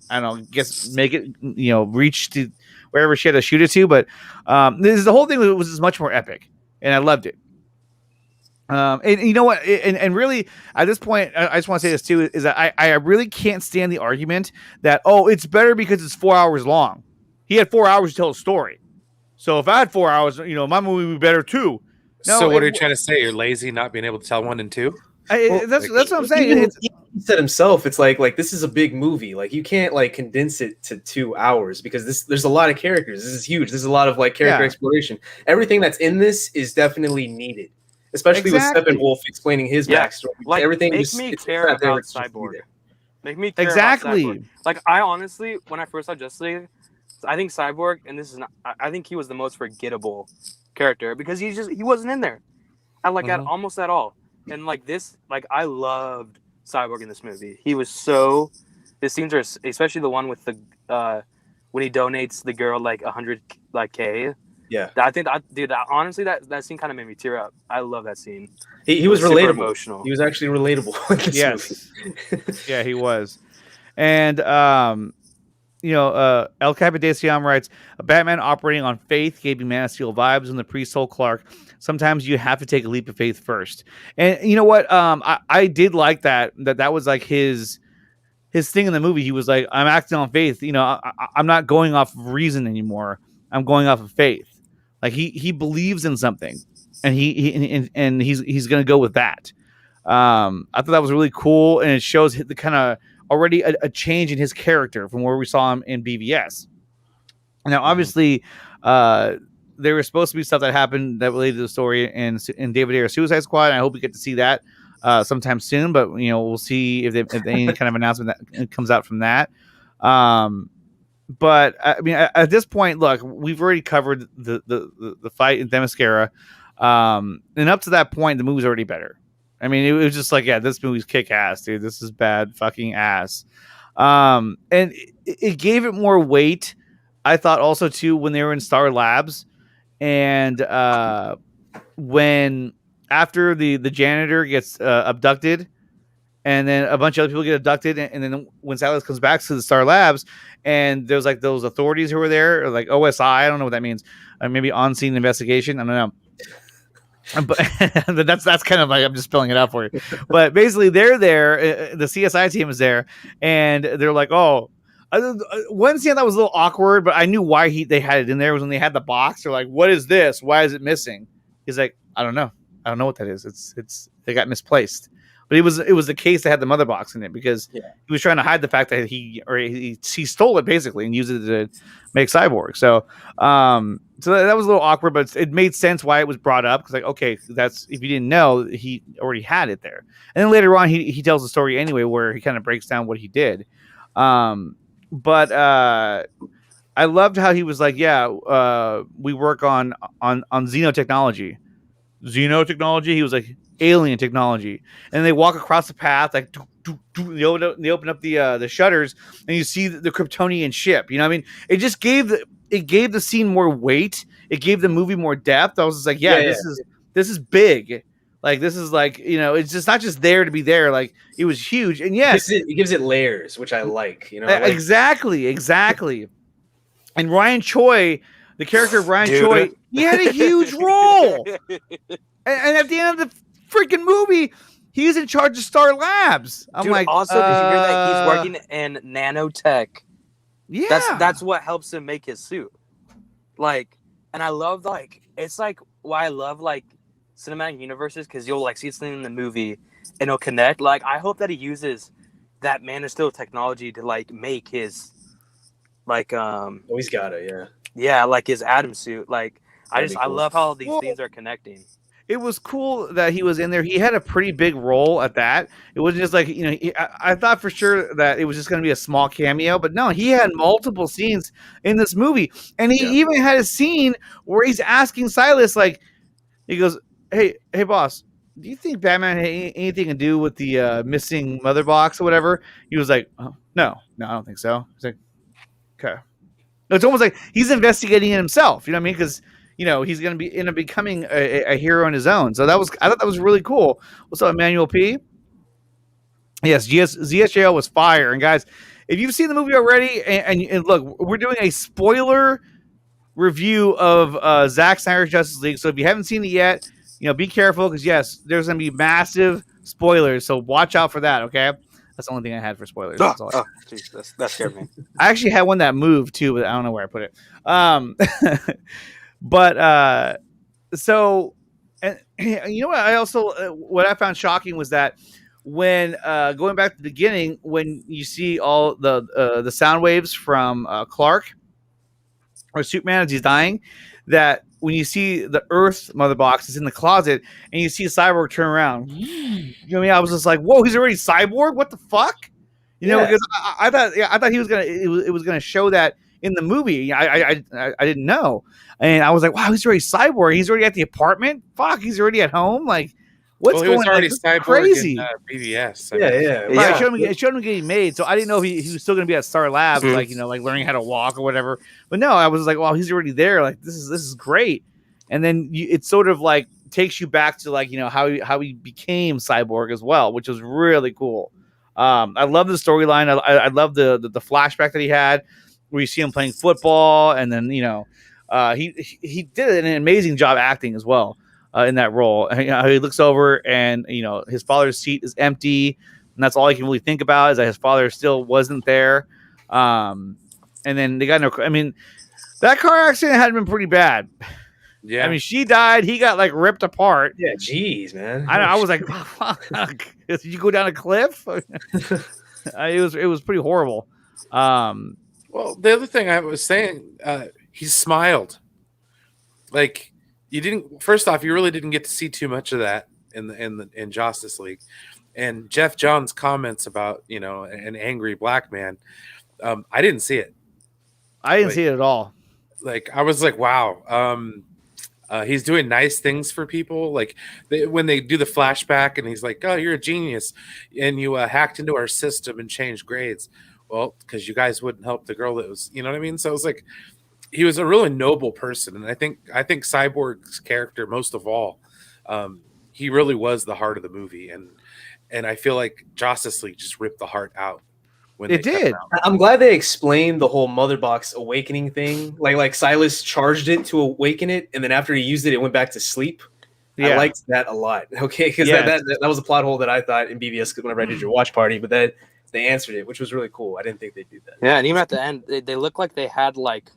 know, guess make it reach to wherever she had to shoot it to. But the whole thing was much more epic, and I loved it. And you know what? And really, at this point, I just want to say this too: is that I really can't stand the argument that it's better because it's 4 hours long. He had 4 hours to tell a story, so if I had 4 hours, my movie would be better too. No, so what are you trying to say? You're lazy, not being able to tell 1 and 2? That's what I'm saying. He said himself, it's like this is a big movie. Like you can't condense it to 2 hours because there's a lot of characters. This is huge. There's a lot of character exploration. Everything that's in this is definitely needed. Especially with Steppenwolf explaining his backstory. Everything make me care about Cyborg. Make me care about Cyborg. Like I honestly, when I first saw Justice League, I think Cyborg, and this is not, I think he was the most forgettable character because he wasn't in there, at almost at all. And I loved Cyborg in this movie. He was so. The scenes are especially the one with the when he donates the girl 100 K. Yeah, I think that, dude, honestly, that scene kind of made me tear up. I love that scene. he was super relatable. emotional. He was actually relatable in this Yes. movie. Yeah, he was. And El Capitacion writes, a Batman operating on faith gave me Man of Steel vibes when the priest told Clark, sometimes you have to take a leap of faith first. And you know what? I did like that was like his thing in the movie. He was like, I'm acting on faith. I'm not going off of reason anymore. I'm going off of faith. Like he believes in something, and he's going to go with that. I thought that was really cool, and it shows the kind of already a change in his character from where we saw him in BVS. Now, obviously, there was supposed to be stuff that happened that related to the story in David Ayer's Suicide Squad, and I hope we get to see that sometime soon. But we'll see if any kind of announcement that comes out from that. But I mean, at this point, look, we've already covered the fight in Themyscira, and up to that point, the movie's already better. I mean, it was just like, yeah, this movie's kick ass, dude. This is bad fucking ass. And it gave it more weight, I thought, also too, when they were in Star Labs, and when after the janitor gets abducted, and then a bunch of other people get abducted, and then when Silas comes back to the Star Labs, and there's like those authorities who were there, or like OSI, I don't know what that means, maybe on scene investigation, I don't know. But that's kind of like, I'm just spelling it out for you. But basically, they're there. The CSI team is there, and they're like, "Oh." One scene that was a little awkward, but I knew why they had it in there was when they had the box. They're like, "What is this? Why is it missing?" He's like, "I don't know. I don't know what that is. It's they got misplaced." But it was the case that had the mother box in it, because he was trying to hide the fact that he stole it basically and used it to make Cyborg. So so that was a little awkward, but it made sense why it was brought up, because like, okay, that's, if you didn't know, he already had it there. And then later on, he tells the story anyway, where he kind of breaks down what he did. But I loved how he was like, yeah, we work on xenotechnology. Xenotechnology. He was like, alien technology. And they walk across the path, like they open up the shutters, and you see the Kryptonian ship. You know what I mean? It just gave the scene more weight. It gave the movie more depth. I was just like, this is big. Like, this is like, it's just not just there to be there. Like, it was huge. And yes, it gives it layers, which I like. Exactly. And Ryan Choi, the character of Ryan Choi, he had a huge role. And at the end of the freaking movie, he's in charge of Star Labs. I'm like, also, did you hear that he's working in nanotech? Yeah, that's what helps him make his suit. Like, and I love, like, it's like why I love like cinematic universes, because you'll like see something in the movie and it'll connect. Like, I hope that he uses that Man of Steel technology to like make his like he's got it, like his Atom suit. Like, I love how these things are connecting. It was cool that he was in there. He had a pretty big role at that. It wasn't just like, I thought for sure that it was just going to be a small cameo, but no, he had multiple scenes in this movie. And he even had a scene where he's asking Silas, like, he goes, hey, boss, do you think Batman had anything to do with the missing mother box or whatever? He was like, oh, no, I don't think so. He's like, okay. It's almost like he's investigating it himself. You know what I mean? Because he's going to be becoming a hero on his own. So I thought that was really cool. What's up, Emmanuel P? Yes, ZSJL was fire. And guys, if you've seen the movie already, and look, we're doing a spoiler review of Zack Snyder's Justice League. So if you haven't seen it yet, be careful, because yes, there's going to be massive spoilers. So watch out for that. Okay. That's the only thing I had for spoilers. Jeez, that scared me. I actually had one that moved too, but I don't know where I put it. But so, and you know what? I also what I found shocking was that when going back to the beginning, when you see all the sound waves from Clark or Superman as he's dying, that when you see the Earth mother box is in the closet, and you see Cyborg turn around, you know what I mean? I was just like, whoa, he's already Cyborg? What the fuck? Because I thought he was gonna it was gonna show that in the movie. I didn't know. And I was like, wow, he's already Cyborg. He's already at the apartment. Fuck, he's already at home. Like, what's Well, he going was on? already This is Cyborg crazy. in BVS. Yeah, yeah. Right, Yeah. it showed him getting made. So I didn't know if he was still going to be at Star Labs, Mhm. like like learning how to walk or whatever. But no, I was like, well, he's already there. Like this is great. And then it sort of like takes you back to like how he became Cyborg as well, which was really cool. I love the storyline. I love the flashback that he had where you see him playing football, and then he did an amazing job acting as well. In that role, he looks over and his father's seat is empty, and that's all he can really think about is that his father still wasn't there. And then they got no. I mean, that car accident had been pretty bad. Yeah. I mean, she died. He got like ripped apart. Yeah, jeez, man. I was like, fuck. Did you go down a cliff? It was pretty horrible. Well, the other thing I was saying, he smiled. Like you didn't. First off, you really didn't get to see too much of that in Justice League, and Jeff Johns' comments about an angry black man. I didn't see it. I didn't see it at all. Like I was like, wow. He's doing nice things for people. Like when they do the flashback, and he's like, "Oh, you're a genius, and you hacked into our system and changed grades." Well, because you guys wouldn't help the girl that was, you know what I mean? So it was like he was a really noble person, and I think Cyborg's character, most of all, he really was the heart of the movie, and I feel like Justice League just ripped the heart out. When It did. I'm glad they explained the whole Mother Box awakening thing. Like Silas charged it to awaken it, and then after he used it, it went back to sleep. Yeah. I liked that a lot. Okay, because that was a plot hole that I thought in BVS whenever I did your watch party, but that they answered it, which was really cool. I didn't think they'd do that. Yeah, and even at the end, they look like they had like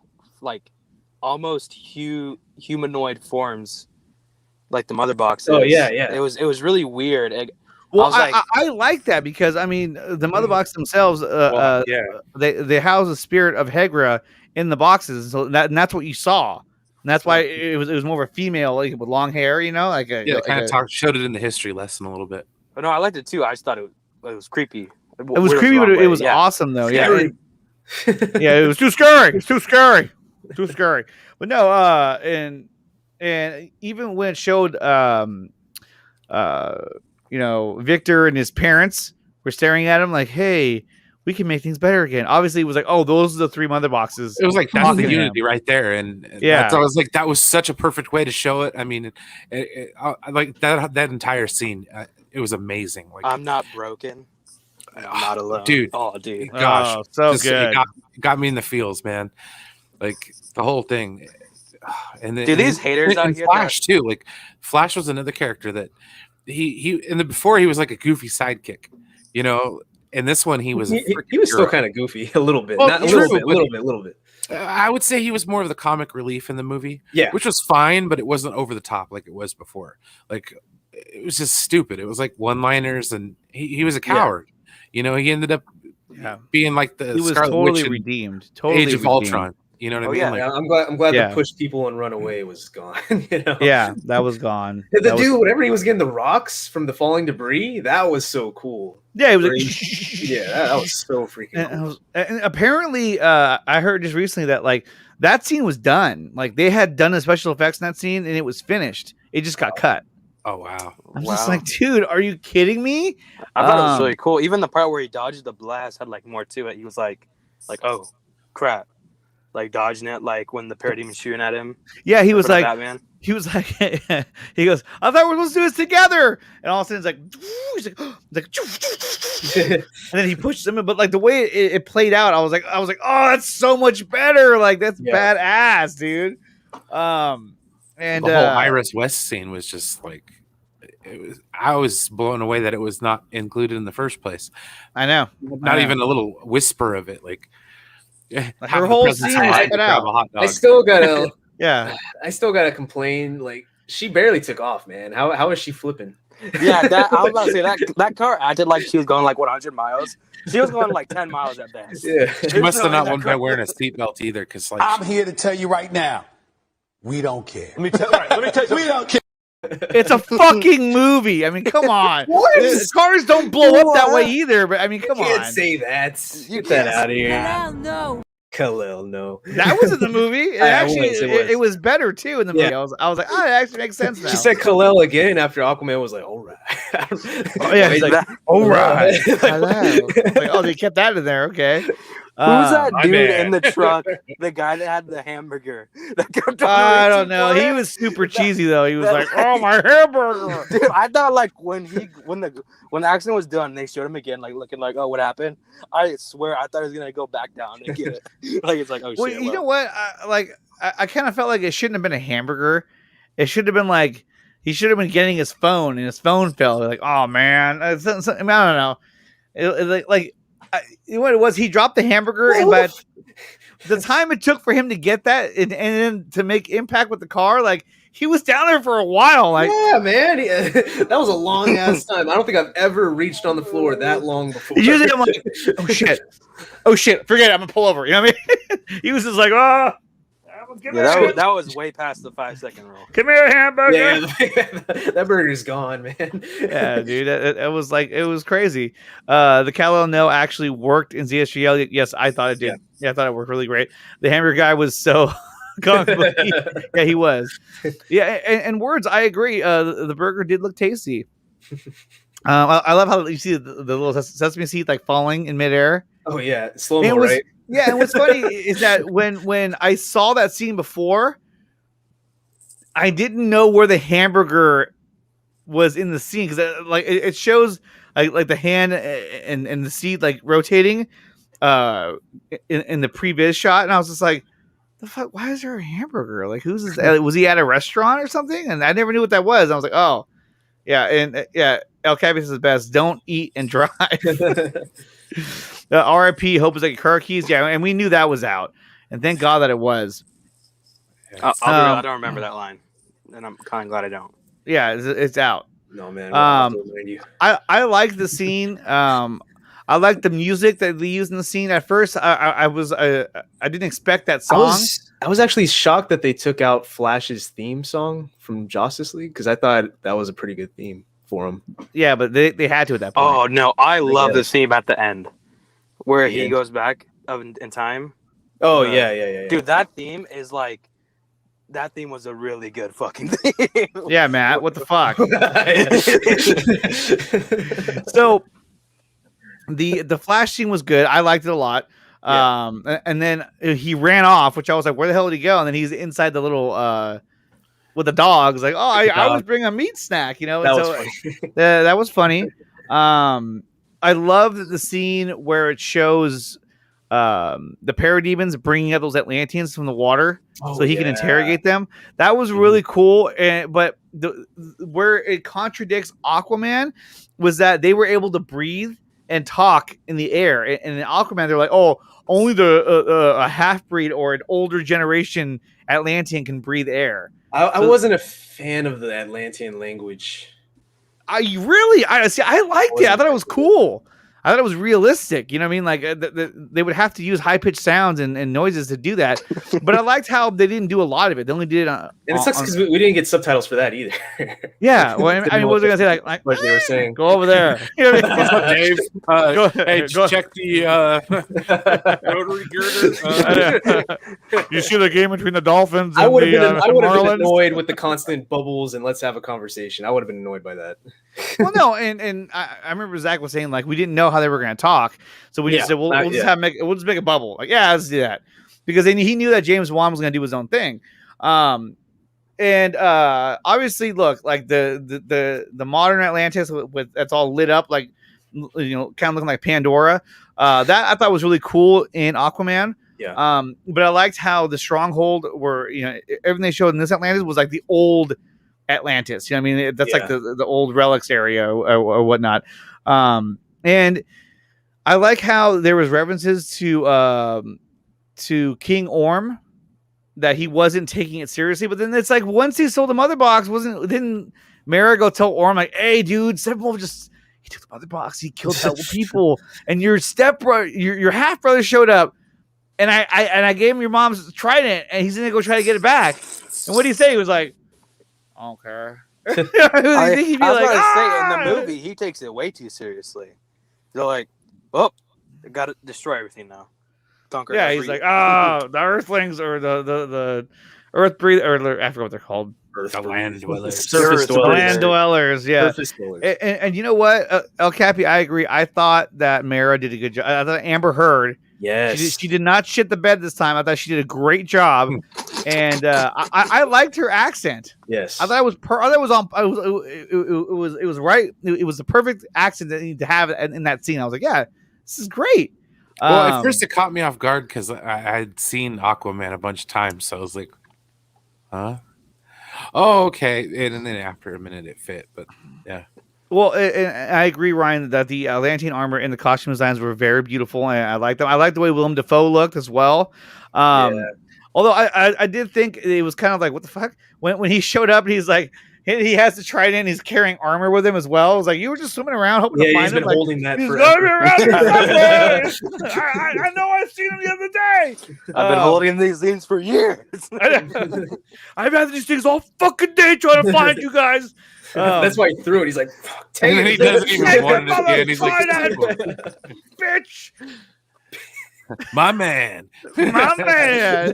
almost humanoid forms, like the Mother Boxes. Oh yeah. It was really weird. Well, I was I like that because I mean the Mother Box themselves, they house the spirit of Hegra in the boxes, so that's what you saw, and that's why it was more of a female, like with long hair, like kind of showed it in the history lesson a little bit. But no, I liked it too. I just thought it was creepy. It was creepy, but it was awesome though. Yeah, yeah, it was too scary. It's too scary. Too scary. But no, and even when it showed Victor and his parents were staring at him like, hey, we can make things better again. Obviously, it was like, oh, those are the three Mother Boxes. It was like, that's the unity right there. And yeah, I was like, that was such a perfect way to show it. I mean, I like that entire scene. It was amazing. Like, I'm not broken. I'm not alone. Dude. Oh, dude. Gosh. Oh, so good. It got me in the feels, man. Like, the whole thing. And then, dude, these haters out here. Flash, too. Like, Flash was another character that before he was like a goofy sidekick, and this one he was still kind of goofy a little bit. Well, not a little bit. I would say he was more of the comic relief in the movie, which was fine, but it wasn't over the top like it was before. Like it was just stupid. It was like one-liners, and he was a coward. He ended up being like the he was Scarlet totally Witch redeemed. Totally Age of Ultron. You know what I mean? I'm glad the push people and run away was gone. Yeah, that was gone. Whenever he was getting the rocks from the falling debris, that was so cool. Yeah, it was like, that was so freaking cool. And apparently, I heard just recently that like that scene was done. Like they had done the special effects in that scene, and it was finished. It just got cut. Oh wow! I'm just like, dude, are you kidding me? I thought it was really cool. Even the part where he dodged the blast had like more to it. He was like, oh crap. Like dodging it, like when the parademon shooting at him. Yeah, he was like, Batman. He was like, he goes, I thought we were supposed to do this together. And all of a sudden it's like, and then he pushes him in. But like the way it played out, I was like, oh, that's so much better. Like that's badass, dude. And the whole Iris West scene was just like, I was blown away that it was not included in the first place. I know. Not even a little whisper of it. Like her whole scene was cut out. I still gotta I still gotta complain. Like she barely took off, man. How is she flipping? Yeah, I was about to say that car acted like she was going like 100 miles. She was going like 10 miles at best. Yeah, she must have not won by wearing a seatbelt either. Because like I'm here to tell you right now, we don't care. Let me tell you, we don't care. It's a fucking movie. I mean, come on. Cars don't blow up that way either. But I mean, come on. You can't say that. Get that out of here. Hell no. Kal-El, no. That was in the movie. It actually It it was. was better too in the movie. Yeah. I was like, oh, it actually makes sense now. She said Kal-El again after Aquaman was like, all right. Oh, yeah, he's like, that, all right. Like, Hello. Like, oh, they kept that in there. Okay. who's that my dude bad. in the truck? The guy that had the hamburger. That kept on I don't reaching know. for He it? was super That- cheesy though. He was that- like, "Oh, my hamburger." Dude, I thought like when the accident was done, they showed him again, like looking like, oh, what happened? I swear, I thought he was gonna go back down and get it. Like it's like, oh Well, shit. you know what? I kind of felt like it shouldn't have been a hamburger. It should have been like he should have been getting his phone, and his phone fell. Like, oh man, I don't know. What it was, he dropped the hamburger, and by the time it took for him to get that and then to make impact with the car, like he was down there for a while. Like, yeah, man. That was a long ass time. I don't think I've ever reached on the floor that long before. usually I'm like, oh shit, forget it, I'm gonna pull over. You know what I mean? He was just like, oh. Yeah, that was way past the 5-second rule. Come here, hamburger. Yeah, that burger's gone, man. Yeah, dude, it was like it was crazy. The Kal-El no actually worked in ZSGL. Yes, I thought it did. Yeah, I thought it worked really great. The hamburger guy was so yeah, he was. Yeah, and words, I agree. The burger did look tasty. I love how you see the little sesame seed like falling in midair. Oh yeah, slow mo, right? Yeah, and what's funny is that when I saw that scene before, I didn't know where the hamburger was in the scene because like it shows like the hand and the seed like rotating in the previous shot, and I was just like, the fuck, why is there a hamburger? Like, who's this? Was he at a restaurant or something? And I never knew what that was. I was like, oh yeah, and yeah, El Capitan is the best. Don't eat and drive. RIP, hope is like car keys. Yeah, and we knew that was out, and thank God that it was. I'll be real, I don't remember that line, and I'm kind of glad I don't. Yeah, it's out. No man. I'll have to remind you. I like the scene. I like the music that they used in the scene. At first, I didn't expect that song. I was actually shocked that they took out Flash's theme song from Justice League because I thought that was a pretty good theme for him. Yeah, but they had to at that point. Oh no, I love the guess. theme at the end where he Yeah. goes back in time. Oh yeah. Dude, that theme is like that theme was a really good fucking theme. Yeah, Matt, what the fuck? So the Flash scene was good. I liked it a lot. Yeah. And then he ran off, which I was like, where the hell did he go? And then he's inside the little with the dogs, like, oh, I was bringing a meat snack, you know. That And was so, funny. that was funny. I love the scene where it shows the parademons bringing up those Atlanteans from the water so he can interrogate them. That was really cool. But where it contradicts Aquaman was that they were able to breathe and talk in the air. And in Aquaman, they're like, oh, only a half-breed or an older generation Atlantean can breathe air. I wasn't a fan of the Atlantean language. I liked it. I thought it was cool. I thought it was realistic. You know what I mean? Like they would have to use high pitched sounds and noises to do that. But I liked how they didn't do a lot of it. They only did it on. And it sucks because we didn't get subtitles for that either. Yeah. Well, I mean, what was I gonna say? Like what they were saying. go over there. You know what I mean? What's up, Dave? Go- Hey, go- check the rotary girder. You see the game between the Dolphins and I would have been Marlins? annoyed with the constant bubbles and let's have a conversation. I would have been annoyed by that. Well, no, and I remember Zack was saying like we didn't know how they were going to talk, so we just said we'll just make a bubble. Like, yeah, let's do that because then he knew that James Wan was going to do his own thing. And obviously, look, like the modern Atlantis with that's all lit up, like kind of looking like Pandora. That I thought was really cool in Aquaman. Yeah. But I liked how the stronghold were, everything they showed in this Atlantis was like the old Atlantis. You know what I mean? That's like the old relics area or whatnot. And I like how there was references to King Orm, that he wasn't taking it seriously, but then it's like once he sold the mother box, didn't Mara go tell Orm like, hey dude, Steppenwolf he took the mother box, he killed hell people, and your stepbrother, your half brother showed up, and I gave him your mom's trident, and he's gonna go try to get it back. And what did he say? He was like, I don't care. I was about to say, in the movie, he takes it way too seriously. They're like, oh, they got to destroy everything now. conquer. Yeah, every- he's like, oh, the Earthlings or the Earth breathe or I forgot what they're called. The land dwellers. Surface The dwellers. Land dwellers. Yeah. Surface dwellers. And you know what, El Cappy, I agree. I thought that Mara did a good job. I thought Amber Heard. Yes. She did not shit the bed this time. I thought she did a great job, and I liked her accent. Yes. I thought it was I thought it was on. It was right. It was the perfect accent that you need to have in that scene. I was like, yeah, this is great. Well, at first it caught me off guard because I had seen Aquaman a bunch of times, so I was like, huh? Oh, okay. And then after a minute it fit, but yeah. Well, and I agree, Ryan, that the Atlantean armor and the costume designs were very beautiful, and I like them. I like the way Willem Dafoe looked as well. Although I did think it was kind of like, what the fuck? When he showed up and he's like, he has the trident, he's carrying armor with him as well. I was like, you were just swimming around hoping to find he's him. been Like, holding that he's forever. going around I know I've seen him the other day. I've been holding these things for years. I've had these things all fucking day trying to find you guys. That's why he threw it. He's like, fuck, And then he doesn't even Take want it it again. He's like, bitch, my man. my man.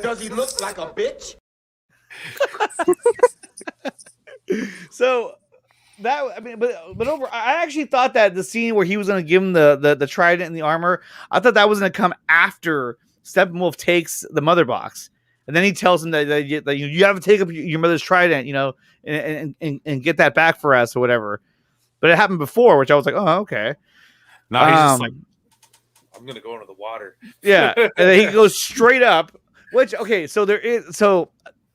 Does he look like a bitch? So that, I mean, but over, I actually thought that the scene where he was going to give him the trident and the armor, I thought that was going to come after Steppenwolf takes the mother box, and then he tells him that you have to take up your mother's trident, you know, and get that back for us or whatever. But it happened before, which I was like, oh, okay. No, he's just like, I'm gonna go into the water. Yeah, and then he goes straight up. Which, okay, so there is, so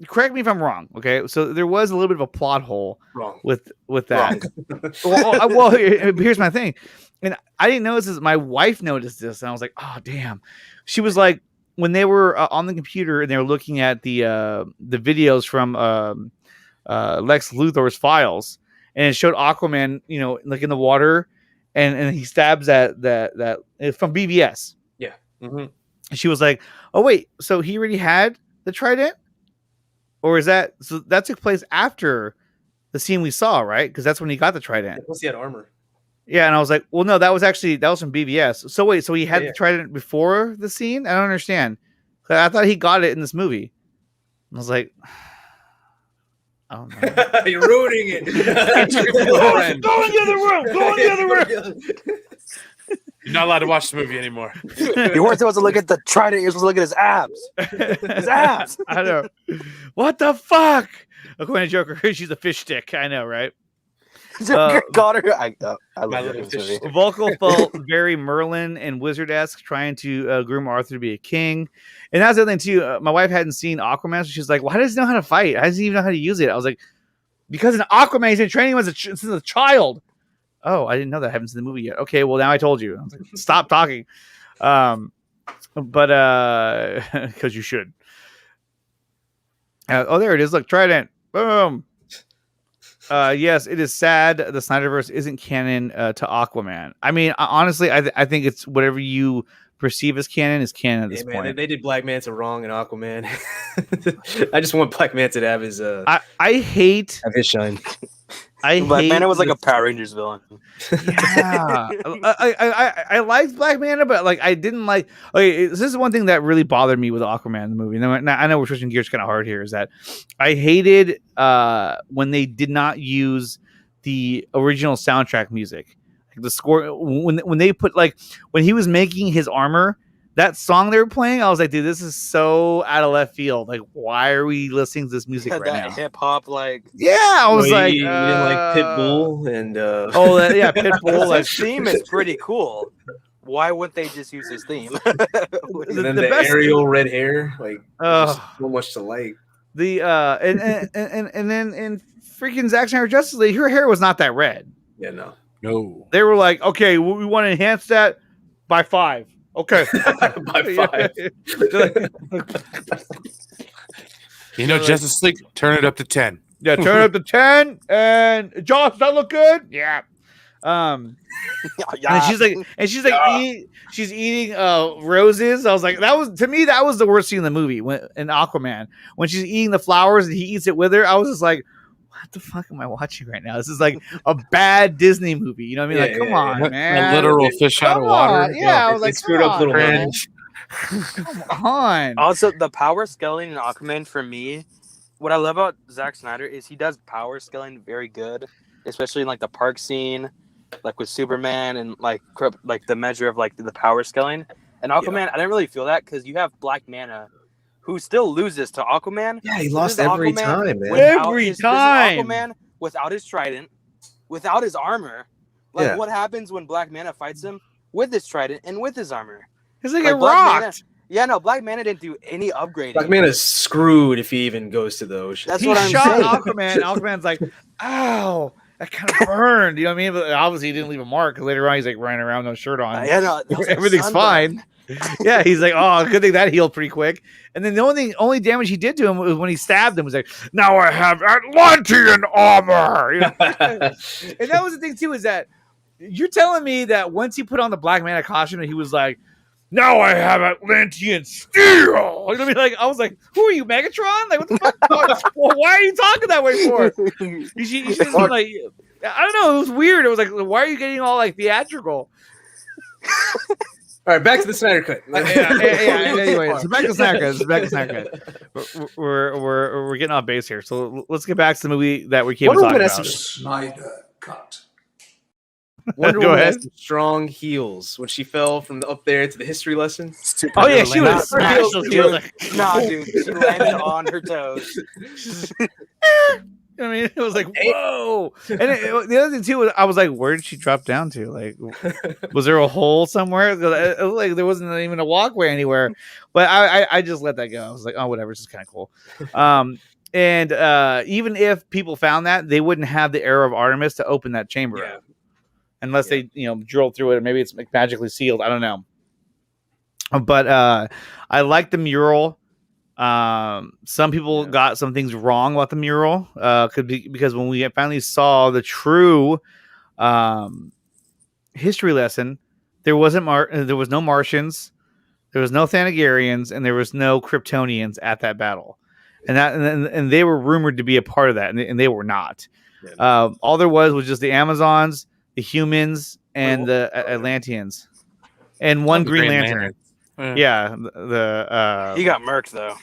correct me if I'm wrong. Okay, so there was a little bit of a plot hole wrong. with that. well, here's my thing, and I didn't notice this. My wife noticed this, and I was like, oh damn. She was like, when they were on the computer and they were looking at the videos from Lex Luthor's files, and it showed Aquaman, you know, like in the water, and he stabs that from BVS. Yeah. Mm-hmm. And she was like, oh wait, so he already had the trident, or is that, so that took place after the scene we saw, right? Because that's when he got the trident. Plus he had armor. Yeah, and I was like, well, no, that was from BVS. So wait, so he had the trident before the scene? I don't understand. I thought he got it in this movie. I was like, I don't know. You're ruining it. Go in the other room. Go in the other room. You're not allowed to watch the movie anymore. You weren't supposed to look at the trident. You're supposed to look at his abs. His abs. I know. What the fuck? According to Joker, she's a fish stick. I know, right? Joker got her. I love little this fish movie. stick. Volko felt very Merlin and Wizard-esque, trying to groom Arthur to be a king. And that's the other thing, too. My wife hadn't seen Aquaman, so she's like, why does he know how to fight? How does he even know how to use it? I was like, because in Aquaman, he's been training him since a child. Oh, I didn't know that. I haven't seen the movie yet. Okay, well, now I told you. I was like, stop talking. But because you should. Oh, there it is. Look, trident. Boom. Yes, it is sad the Snyderverse isn't canon to Aquaman. I mean, honestly, I think it's whatever you perceive as canon is canon at this point. They did Black Manta wrong in Aquaman. I just want Black Manta to have his I hate have his shine. Black Manta was like a Power Rangers villain. Yeah, I liked Black Manta, but like I didn't like. Okay, this is one thing that really bothered me with Aquaman the movie. Now, I know we're switching gears kind of hard here. Is that I hated when they did not use the original soundtrack music, like the score. When they put like when he was making his armor, that song they were playing, I was like, dude, this is so out of left field. Like, why are we listening to this music right now? Hip hop, like, yeah, I was like, you didn't like Pitbull and yeah, Pitbull. Like, his theme is pretty cool. Why wouldn't they just use his theme? and then the Ariel red hair, like, so much to like. The and then in freaking Zack Snyder Justice League, her hair was not that red. Yeah, no. They were like, okay, we want to enhance that by 5. Okay. By 5. You know, Justice League, turn it up to 10. Yeah, turn it up to 10. And Josh, does that look good? Yeah. And she's like, she's eating roses. I was like, that was the worst scene in the movie in Aquaman when she's eating the flowers and he eats it with her. I was just like, what the fuck am I watching right now? This is like a bad Disney movie. You know what I mean? Come on, man. A literal fish out of water. Yeah, I was like, screwed up little man. Come on. Also, the power scaling in Aquaman for me, what I love about Zack Snyder is he does power scaling very good, especially in like the park scene, like with Superman and like the measure of like the power scaling. And Aquaman, I didn't really feel that because you have Black Manta, who still loses to Aquaman. Yeah, he This lost is every Aquaman time, man. Every This is time. Aquaman without his trident, without his armor. Like, Yeah. what happens when Black Manta fights him with his trident and with his armor? It's like, Like, a Black Manta- rocked. Yeah, no, Black Manta didn't do any upgrading. Black Manta's screwed if he even goes to the ocean. That's He what I'm shot saying. Aquaman. Aquaman's like, ow, that kind of burned. You know what I mean? But obviously, he didn't leave a mark because later on, he's like running around, no shirt on. Yeah, no, that was like Everything's sunburn. fine. Yeah, he's like, oh, good thing that healed pretty quick. And then the only damage he did to him was when he stabbed him. Was like, now I have Atlantean armor. You know? And that was the thing too, is that you're telling me that once he put on the Black Manta costume, he was like, now I have Atlantean steel. You know what I mean? Like, I was like, who are you, Megatron? Like, what the fuck? Well, why are you talking that way for? You should just be like, I don't know. It was weird. It was like, why are you getting all like theatrical? All right, back to the Snyder Cut. Anyway, so back to Snyder Cut. We're getting off base here. So let's get back to the movie that we came to Wonder talk Woman about. has some Snyder cut. Wonder Go Woman ahead. has some strong heels when she fell from up there to the history lesson. Oh yeah, she was Nah, smashed. dude, She was like, Nah, dude, she landed on her toes. I mean, it was like, whoa. And the other thing too was, I was like, where did she drop down to? Like, was there a hole somewhere? It looked like there wasn't even a walkway anywhere. But I just let that go. I was like, oh, whatever. It's just kind of cool. And even if people found that, they wouldn't have the arrow of Artemis to open that chamber Yeah. up. Unless they, drilled through it, or maybe it's magically sealed. I don't know. But I like the mural. Some people got some things wrong about the mural. Could be because when we finally saw the true history lesson, there was no Martians, there was no Thanagarians, and there was no Kryptonians at that battle, and they were rumored to be a part of that, and they were not. Yeah. All there was just the Amazons, the humans, and the Atlanteans, and one The Green Green Lantern. Lantern. Yeah, He got murked though.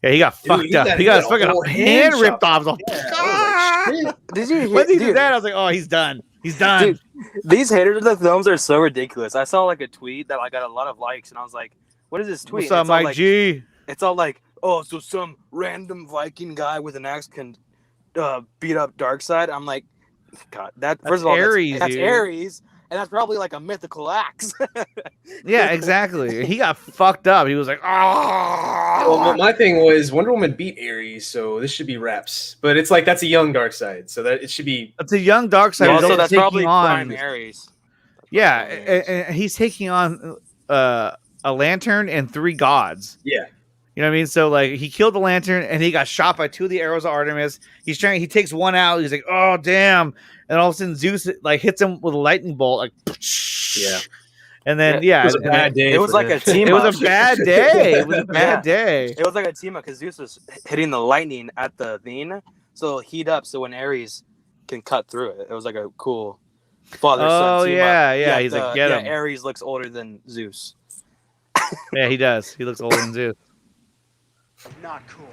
he got Dude, fucked he up. got- He he got got his a fucking whole hand hand ripped off. I was like, Yeah, "Ah!" I was like, shit. Did you hear? When he did Dude, that, I was like, oh, he's done. He's done. Dude, these haters of the films are so ridiculous. I saw like a tweet that got a lot of likes, and I was like, "What is this tweet?" What's up, It's all Mike like, G? It's all like, "Oh, so some random Viking guy with an axe can beat up Darkseid." I'm like, God, that first of all, Ares, that's dude. Ares, and that's probably like a mythical axe. Yeah, exactly. He got fucked up. He was like, Well, oh. my thing was Wonder Woman beat Ares, so this should be reps. But it's like that's a young Darkseid, so that it should be. It's a young Darkseid. who's also, also that's taking probably on. prime Ares. Yeah, and he's taking on a lantern and 3 gods. Yeah. You know what I mean? So like he killed the lantern and he got shot by 2 of the arrows of Artemis. He takes one out. He's like, oh damn! And all of a sudden Zeus like hits him with a lightning bolt. Like, Yeah. And then It was a and bad day. It was for like him. a team. It was a bad day. It was a bad Yeah. day. It was like a team up because Zeus was hitting the lightning at the thing, so it'll heat up. So when Ares can cut through it, it was like a cool father-son Oh team yeah, up. yeah. He's like, get him. Ares looks older than Zeus. Yeah, he does. He looks older than Zeus. Not cool.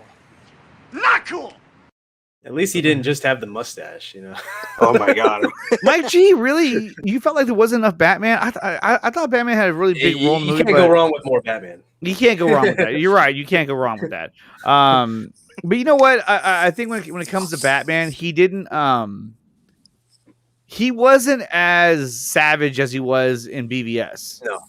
Not cool. At least he didn't just have the mustache, you know. Oh my god! Mike G, really? You felt like there wasn't enough Batman? I thought Batman had a really big role in the You movie. can't go wrong with more Batman. You can't go wrong with that. You're right. You can't go wrong with that. But you know what? I think when it comes to Batman, he didn't. He wasn't as savage as he was in BVS. No.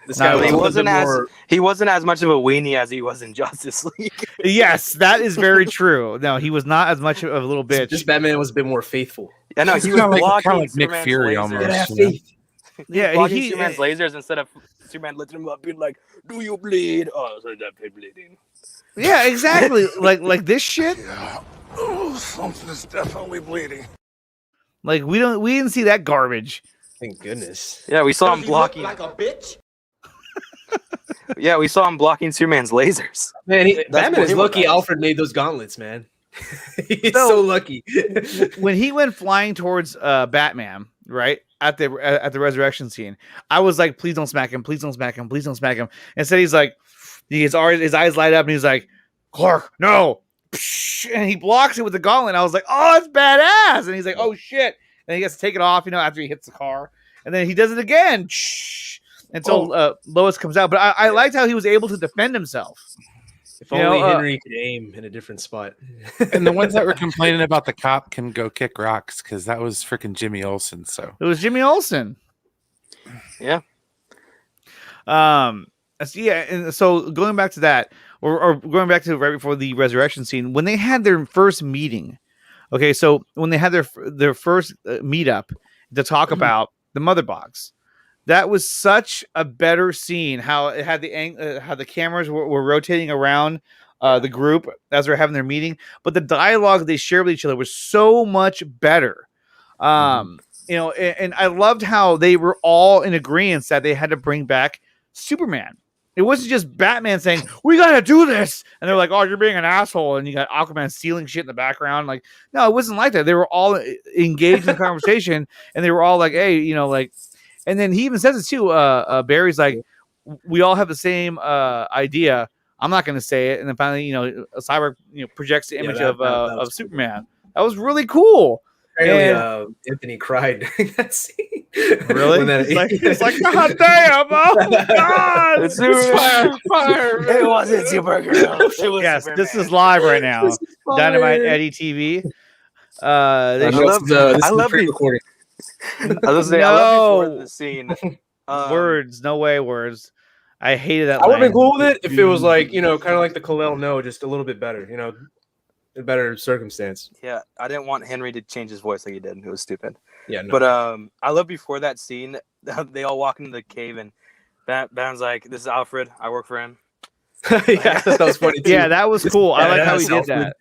This No, guy was he a little wasn't bit as- more. He wasn't as much of a weenie as he was in Justice League. Yes, that is very true. No, he was not as much of a little bitch. This Batman was a bit more faithful. I know He's he was kinda like- blocking kinda like Nick Superman's Fury lasers. almost. Yeah, you know? faith. Yeah, Blocking he- Superman's lasers instead of Superman lifting him up, being like, "Do you bleed?" Oh, so that pain bleeding. Yeah, exactly. like this shit. Yeah. Oh, something is definitely bleeding. Like we didn't see that garbage. Thank goodness. Yeah, we saw him Does he look blocking. like a bitch? Yeah, we saw him blocking Superman's lasers. Man, Batman what is he lucky was. Alfred made those gauntlets, man. He's So- so lucky. When he went flying towards Batman, right at the resurrection scene. I was like, please don't smack him, please don't smack him, please don't smack him. Instead, he's like, his eyes light up, and he's like, Clark, no, and he blocks it with the gauntlet. I was like, oh, it's badass. And he's like, oh shit, and he gets to take it off, after he hits the car, and then he does it again until Lois comes out. But I liked how he was able to defend himself. If only Henry could aim in a different spot. And the ones that were complaining about the cop can go kick rocks because that was freaking Jimmy Olsen. So it was Jimmy Olsen. Yeah. And so going back to that, or going back to right before the resurrection scene, when they had their first meeting. Okay, so when they had their first meetup to talk about the mother box. That was such a better scene. How it had how the cameras were rotating around the group as they're having their meeting, but the dialogue they shared with each other was so much better. And I loved how they were all in agreement that they had to bring back Superman. It wasn't just Batman saying, we got to do this. And they're like, oh, you're being an asshole. And you got Aquaman stealing shit in the background. Like, no, it wasn't like that. They were all engaged in the conversation, and they were all like, hey, and then he even says it too. Barry's like, we all have the same idea. I'm not going to say it. And then finally, Cyborg projects the image of Superman. That was really cool. Apparently, Anthony cried during that scene. Really? It's like, God damn! Oh God! It's fire! It wasn't Supergirl. It was yes, Superman. This is live right now. Dynamite Eddie TV. I love pre-recording. I love before the scene. Words, no way, words. I hated that. I would have been cool with it if it was like, kind of like the Kal-El No, just a little bit better, a better circumstance. Yeah, I didn't want Henry to change his voice like he did. It was stupid. Yeah, no. But I love before that scene, they all walk into the cave and Batman's like, "This is Alfred. I work for him." Yeah, I thought that was funny too. Yeah, that was cool. I like how he did that.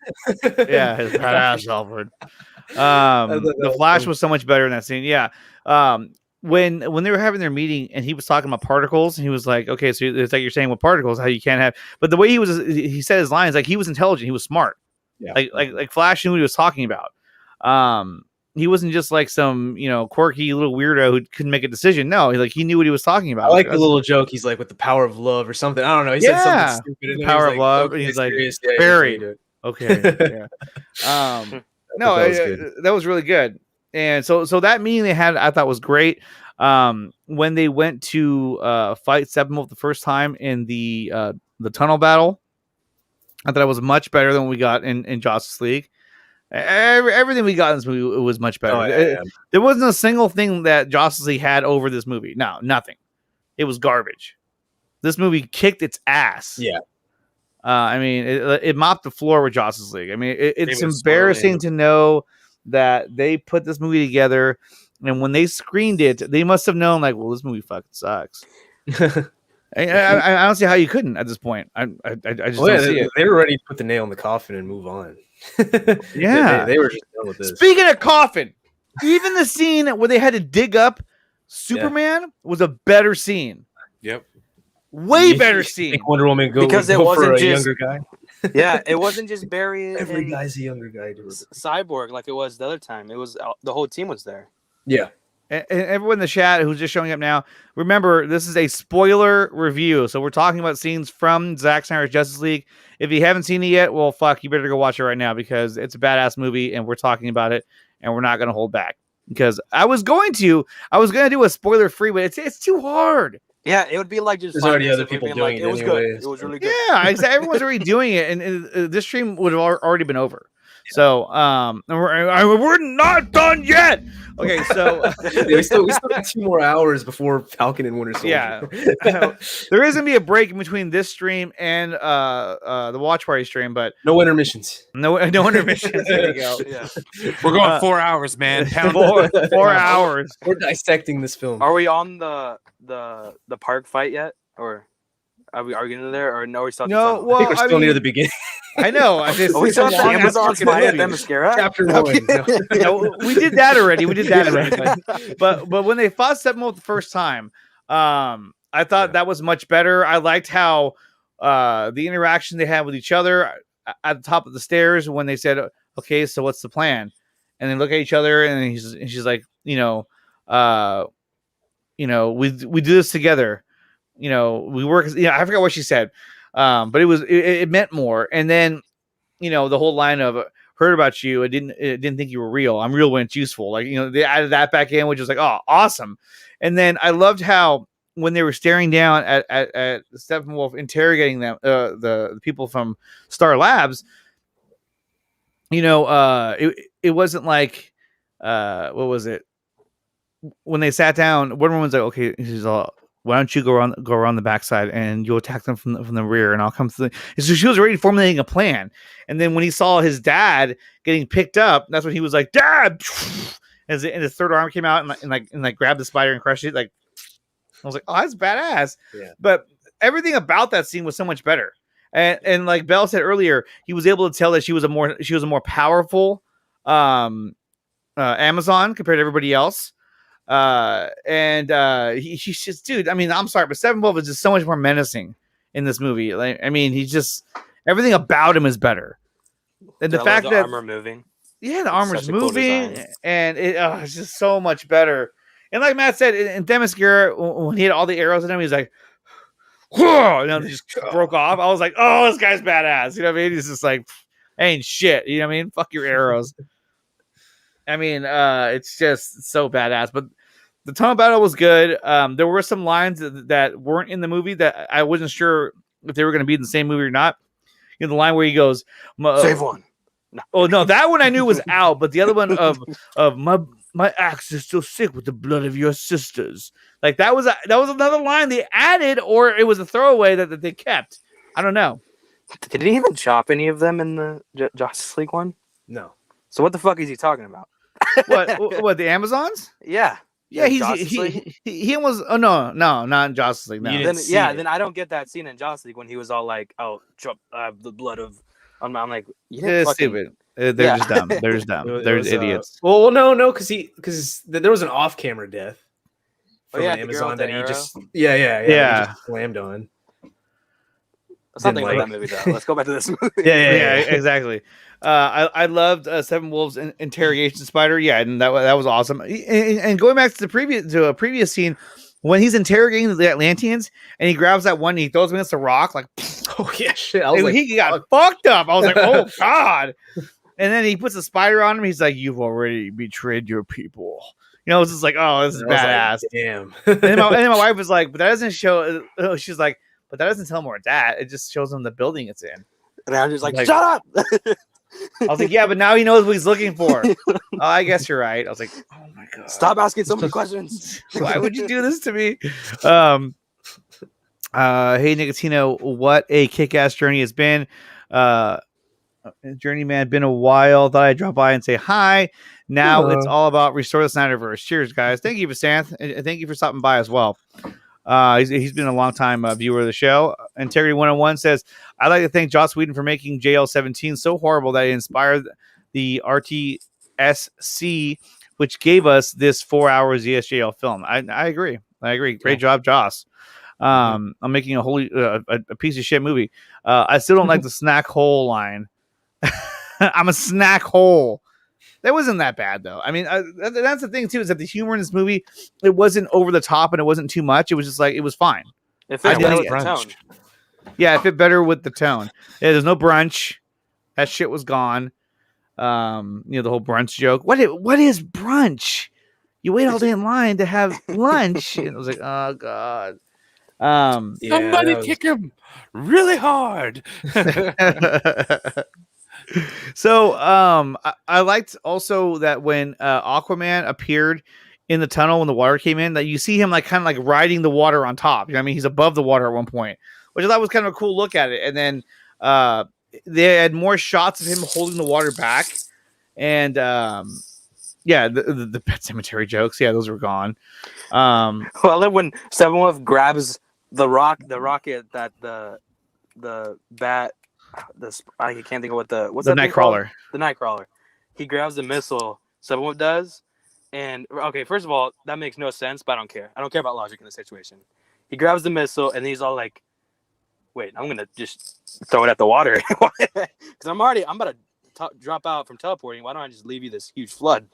Yeah, his badass Alfred. The Flash was so much better in that scene. Yeah. When they were having their meeting and he was talking about particles, and he was like, okay, so it's like you're saying with particles, how you can't have, but the way he said his lines, like he was intelligent, he was smart. Yeah. Like Flash knew what he was talking about. He wasn't just like some, quirky little weirdo who couldn't make a decision. No, he knew what he was talking about. I like the little joke. He's like, with the power of love or something. I don't know. He said something stupid. The power of love. And he's like, Barry. Okay. Yeah. No, that was really good. And so that meeting they had, I thought was great. When they went to fight Steppenwolf the first time in the tunnel battle, I thought it was much better than what we got in Justice League. Everything we got in this movie was much better. Oh, yeah. There wasn't a single thing that Justice League had over this movie. No, nothing. It was garbage. This movie kicked its ass. Yeah. I mean, it mopped the floor with Justice League. I mean, it's embarrassing to know that they put this movie together, and when they screened it, they must have known, like, well, this movie fucking sucks. I don't see how you couldn't at this point. I just don't see it. They were ready to put the nail in the coffin and move on. Yeah, they were just done with this. Speaking of coffin, even the scene where they had to dig up Superman was a better scene. Yep, way better scene. Make Wonder Woman because it wasn't just a younger guy. Yeah, it wasn't just Barry. Every guy's a younger guy. Cyborg, like it was the other time. It was the whole team was there. Yeah. And everyone in the chat who's just showing up now, remember, this is a spoiler review. So we're talking about scenes from Zack Snyder's Justice League. If you haven't seen it yet, well, fuck, you better go watch it right now because it's a badass movie and we're talking about it and we're not going to hold back. Because I was going to do a spoiler free, but it's too hard. Yeah, it would be like just. There's already other people doing it. It was anyways. good. It was really good. Yeah, exactly. Everyone's already doing it, and this stream would have already been over. So, we're not done yet. Okay, so we still have 2 more hours before Falcon and Winter Soldier. Yeah, there is gonna be a break in between this stream and the Watch Party stream, but no intermissions. No intermissions. There you go. Yeah, we're going 4 hours, man. 4 hours. We're dissecting this film. Are we on the park fight yet, or are we getting there, or no? We still no. Well, I think we're still near the beginning. I know. I just we saw the Amazon spy at Themyscira. Chapter 1. No, we did that already. But when they fought Steppenwolf the first time, I thought that was much better. I liked how the interaction they had with each other at the top of the stairs when they said, "Okay, so what's the plan?" And they look at each other, and she's like, we do this together. We work. I forgot what she said, but it meant more. And then, the whole line of heard about you. I didn't think you were real. I'm real when it's useful. Like, they added that back in, which was like, oh, awesome. And then I loved how when they were staring down at Steppenwolf interrogating them, the people from Star Labs, it wasn't like, what was it? When they sat down, Wonder Woman's like, okay, she's all, why don't you go around the backside and you'll attack them from the rear, and I'll come through. And so she was already formulating a plan. And then when he saw his dad getting picked up, that's when he was like, Dad! And his third arm came out and grabbed the spider and crushed it. Like, I was like, oh, that's badass. Yeah. But everything about that scene was so much better. And like Belle said earlier, he was able to tell that she was a more powerful Amazon compared to everybody else. He's just, dude, I mean, I'm sorry, but Steppenwolf is just so much more menacing in this movie. Like, I mean, he's just, everything about him is better. And the fact that armor moving. Yeah, the armor's such a cool moving, design. and it's just so much better. And like Matt said, in Themyscira, when he had all the arrows in him, he's like, whoa, and it just broke off. I was like, oh, this guy's badass. You know what I mean? He's just like, ain't shit. You know what I mean? Fuck your arrows. I mean, it's just so badass. But the tunnel battle was good. There were some lines that weren't in the movie that I wasn't sure if they were going to be in the same movie or not. The line where he goes, Save one. No. Oh no, that one I knew was out, but the other one of my axe is still sick with the blood of your sisters. Like that was another line they added, or it was a throwaway that they kept. I don't know. Did he even chop any of them in the Justice League one? No. So what the fuck is he talking about? What the Amazons? Yeah. Yeah, he was. Oh no, not in Justice League. No. Then I don't get that scene in Justice League when he was all like, "Oh, the blood of." I'm like, yeah, stupid. They're just dumb. They're just dumb. They're idiots. No, because there was an off-camera death from an Amazon that he arrow? just he just slammed on. Let's not think about that movie though. Let's go back to this movie. Yeah, exactly. I loved Steppenwolf's interrogation spider. Yeah, and that was awesome. And going back to a previous scene when he's interrogating the Atlanteans and he grabs that one and he throws him against the rock, like, oh yeah, shit. I was like, he got fucked up. I was like, oh god. And then he puts a spider on him. He's like, you've already betrayed your people. It's just like, oh, this is badass. Like, damn. and then my wife was like, but that doesn't show. She's like, but that doesn't tell him where it's at. It just shows him the building it's in. And I'm just like, shut up. I was like, yeah, but now he knows what he's looking for. Oh, I guess you're right. I was like, oh my god, stop asking so many questions. Why would you do this to me? Hey Nicotino, what a kick-ass journey it's been. Journeyman, been a while. Thought I'd drop by and say hi. Now it's all about restore the Snyderverse. Cheers, guys. Thank you, Vasanth, and thank you for stopping by as well. He's been a long time viewer of the show. Integrity 101 says, I'd like to thank Joss Whedon for making JL-17 so horrible that it inspired the RTSC, which gave us this 4-hour ZSJL film. I agree. Great job, Joss. I'm making a piece of shit movie. I still don't like the snack hole line. I'm a snack hole. That wasn't that bad though. I mean, that's the thing too, is that the humor in this movie, it wasn't over the top and it was't too much. It was just like, it was fine. It fit better with the tone. Yeah, it fit better with the tone. Yeah, there's no brunch. That shit was gone. The whole brunch joke. What is brunch? You wait all day in line to have lunch. And it was like, oh god. Somebody kick him really hard. So I liked also that when Aquaman appeared in the tunnel when the water came in, that you see him like kind of like riding the water on top. You know what I mean? He's above the water at one point, which I thought was kind of a cool look at it. And then they had more shots of him holding the water back. And the Pet Cemetery jokes, those were gone. Well, then when Steppenwolf grabs the rocket that the bat. I can't think of what's the that Nightcrawler. The Nightcrawler. He grabs the missile. Steppenwolf does, and okay. First of all, that makes no sense, but I don't care. I don't care about logic in this situation. He grabs the missile, and he's all like, "Wait, I'm gonna just throw it at the water because I'm about to drop out from teleporting. Why don't I just leave you this huge flood?"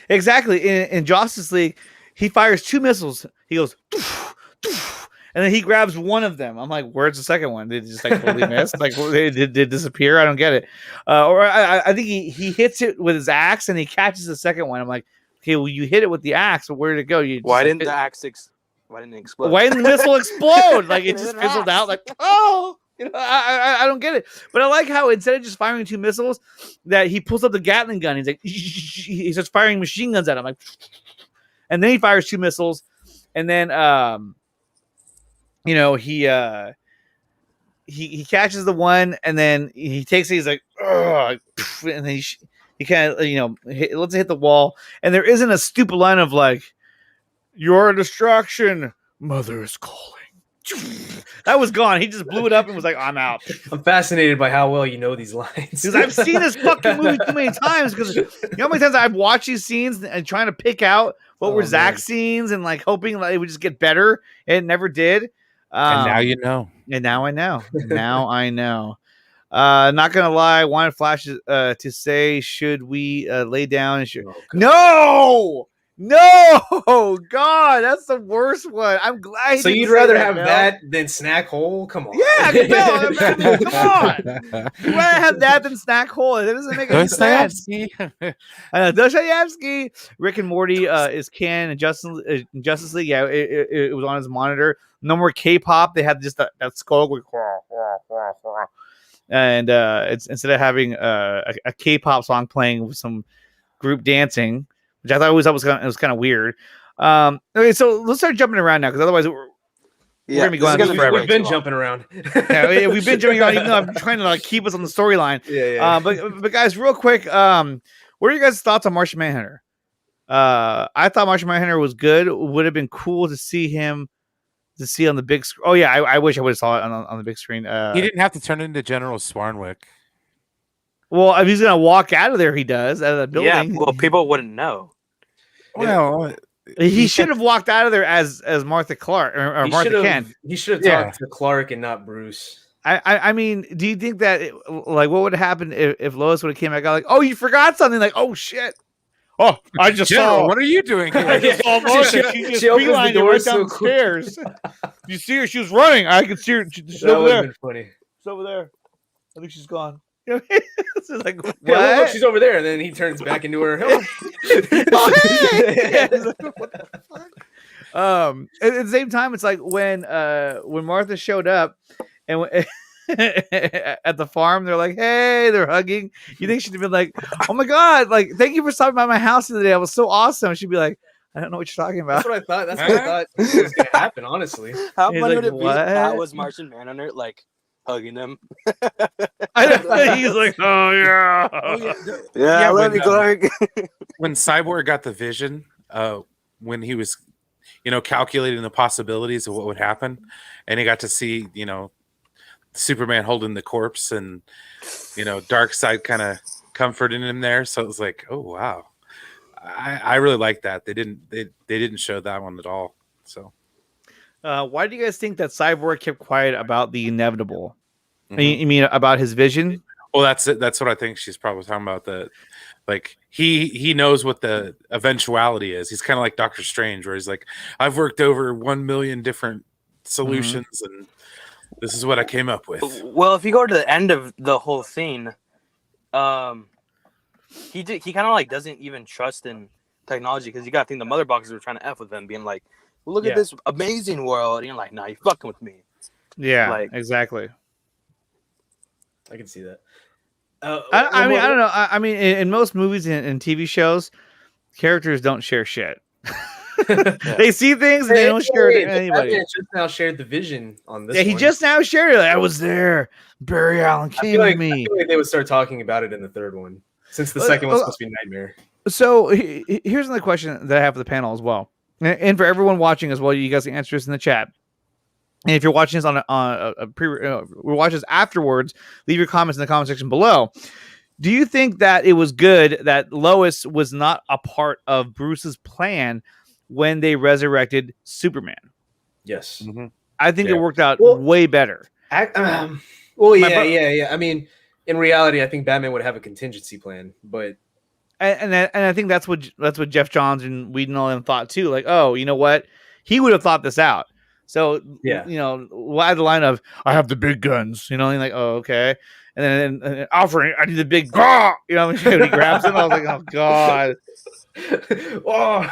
Exactly. In Justice League, he fires 2 missiles. He goes, "Doof, doof," and then he grabs one of them. I'm like, where's the second one? Did it just like totally miss? Like, did it disappear? I don't get it. Or I think he hits it with his axe and he catches the second one. I'm like, okay, well, you hit it with the axe, but where did it go? You Why just, didn't the axe Why didn't it explode? Why didn't the missile explode? Like it It just hit fizzled an axe. out. Like, oh, I don't get it. But I like how instead of just firing 2 missiles, that he pulls up the Gatling gun. He's like, he starts firing machine guns at him. Like, and then he fires 2 missiles, and then he catches the one, and then he takes it. He's like, ugh, and then he kind of lets it hit the wall, and there isn't a stupid line of like, "You're a distraction. Mother is calling." That was gone. He just blew it up and was like, "I'm out." I'm fascinated by how well you know these lines. Because I've seen this fucking movie too many times. Because you know how many times I've watched these scenes and trying to pick out what were Zack's scenes and like hoping like it would just get better. It never did. And now you know. And now I know. Now I know. Not gonna lie, wanted Flash to say, should we lay down and No, God, that's the worst one. I'm glad. So you'd rather have that than Snack Hole? Come on. Yeah, Mel, come on. You'd rather have that than Snack Hole. It doesn't make any sense. Dostoevsky, Rick and Morty is canon in Justice League. Yeah, it was on his monitor. No more K-pop. They had just that skull with and it's instead of having a K-pop song playing with some group dancing, which I thought was kind of weird. Okay, so let's start jumping around now, because otherwise we're gonna be going on forever. We've been jumping around. Yeah, we've been jumping around, even though I'm trying to like keep us on the storyline. Yeah. But guys, real quick, what are your guys' thoughts on Martian Manhunter? I thought Martian Manhunter was good. Would have been cool to see him on the big screen. Oh yeah, I wish I would have saw it on the big screen. He didn't have to turn into General Swarnwick. Well, if he's gonna walk out of there, he does out of the building. Yeah, well, people wouldn't know. Well, he should have walked out of there as Martha Clark or Martha Kent. He should have talked to Clark and not Bruce. I mean, do you think that like what would have happened if Lois would have came back out like, oh, you forgot something? Like, oh shit. Oh, I just saw. What are you doing here? I just saw Martha. She just beelined it right downstairs. You see her? She was running. I could see her. She's over there. Funny. She's over there. I think she's gone. It's like, what? Yeah, look, she's over there, and then he turns back into her. What the fuck? At the same time, it's like when Martha showed up and at the farm, they're like, "Hey," they're hugging. You think she'd have been like, "Oh my god, like thank you for stopping by my house today. It was so awesome." She'd be like, "I don't know what you're talking about." That's what I thought. That's what I thought was gonna happen. Honestly, How He's funny like, would it be? "What?" If that was Martian Manhunter, like hugging him. He's like, "Oh yeah, Yeah, I love you, Clark. When Cyborg got the vision, when he was, calculating the possibilities of what would happen, and he got to see, Superman holding the corpse, and Darkseid kind of comforting him there. So it was like, oh wow, I really like that. They didn't show that one at all. So, why do you guys think that Cyborg kept quiet about the inevitable? Mm-hmm. You mean about his vision? Well, that's it. That's what I think she's probably talking about. He knows what the eventuality is. He's kind of like Doctor Strange, where he's like, I've worked over 1 million different solutions, and this is what I came up with. Well, if you go to the end of the whole thing, he kind of like doesn't even trust in technology, because you got to think the mother boxes were trying to F with him, being like, well, look at this amazing world. And you're like, nah, you're fucking with me. Yeah, exactly. I can see that. I mean, I don't know. I mean, in most movies and TV shows, characters don't share shit. They see things and they don't share it to anybody. Batman just now shared the vision on this. Yeah, he just now shared it. Like, I was there. Barry Allen came with me. I feel like they would start talking about it in the third one, since the second one's supposed to be Nightmare. So here's another question that I have for the panel as well, and for everyone watching as well. You guys can answer this in the chat. And if you're watching this on we watch this afterwards, leave your comments in the comment section below. Do you think that it was good that Lois was not a part of Bruce's plan when they resurrected Superman? Yes. Mm-hmm. I think it worked out way better. Yeah. I mean, in reality, I think Batman would have a contingency plan, but and I think that's what Jeff Johns and Whedon and all them thought too. Like, oh, you know what? He would have thought this out. So Yeah. you know, why the line of "I have the big guns," you know, and like, oh, okay, and then Alfred, I need the big gaw, you know, when he grabs him, I was like, oh god, Oh.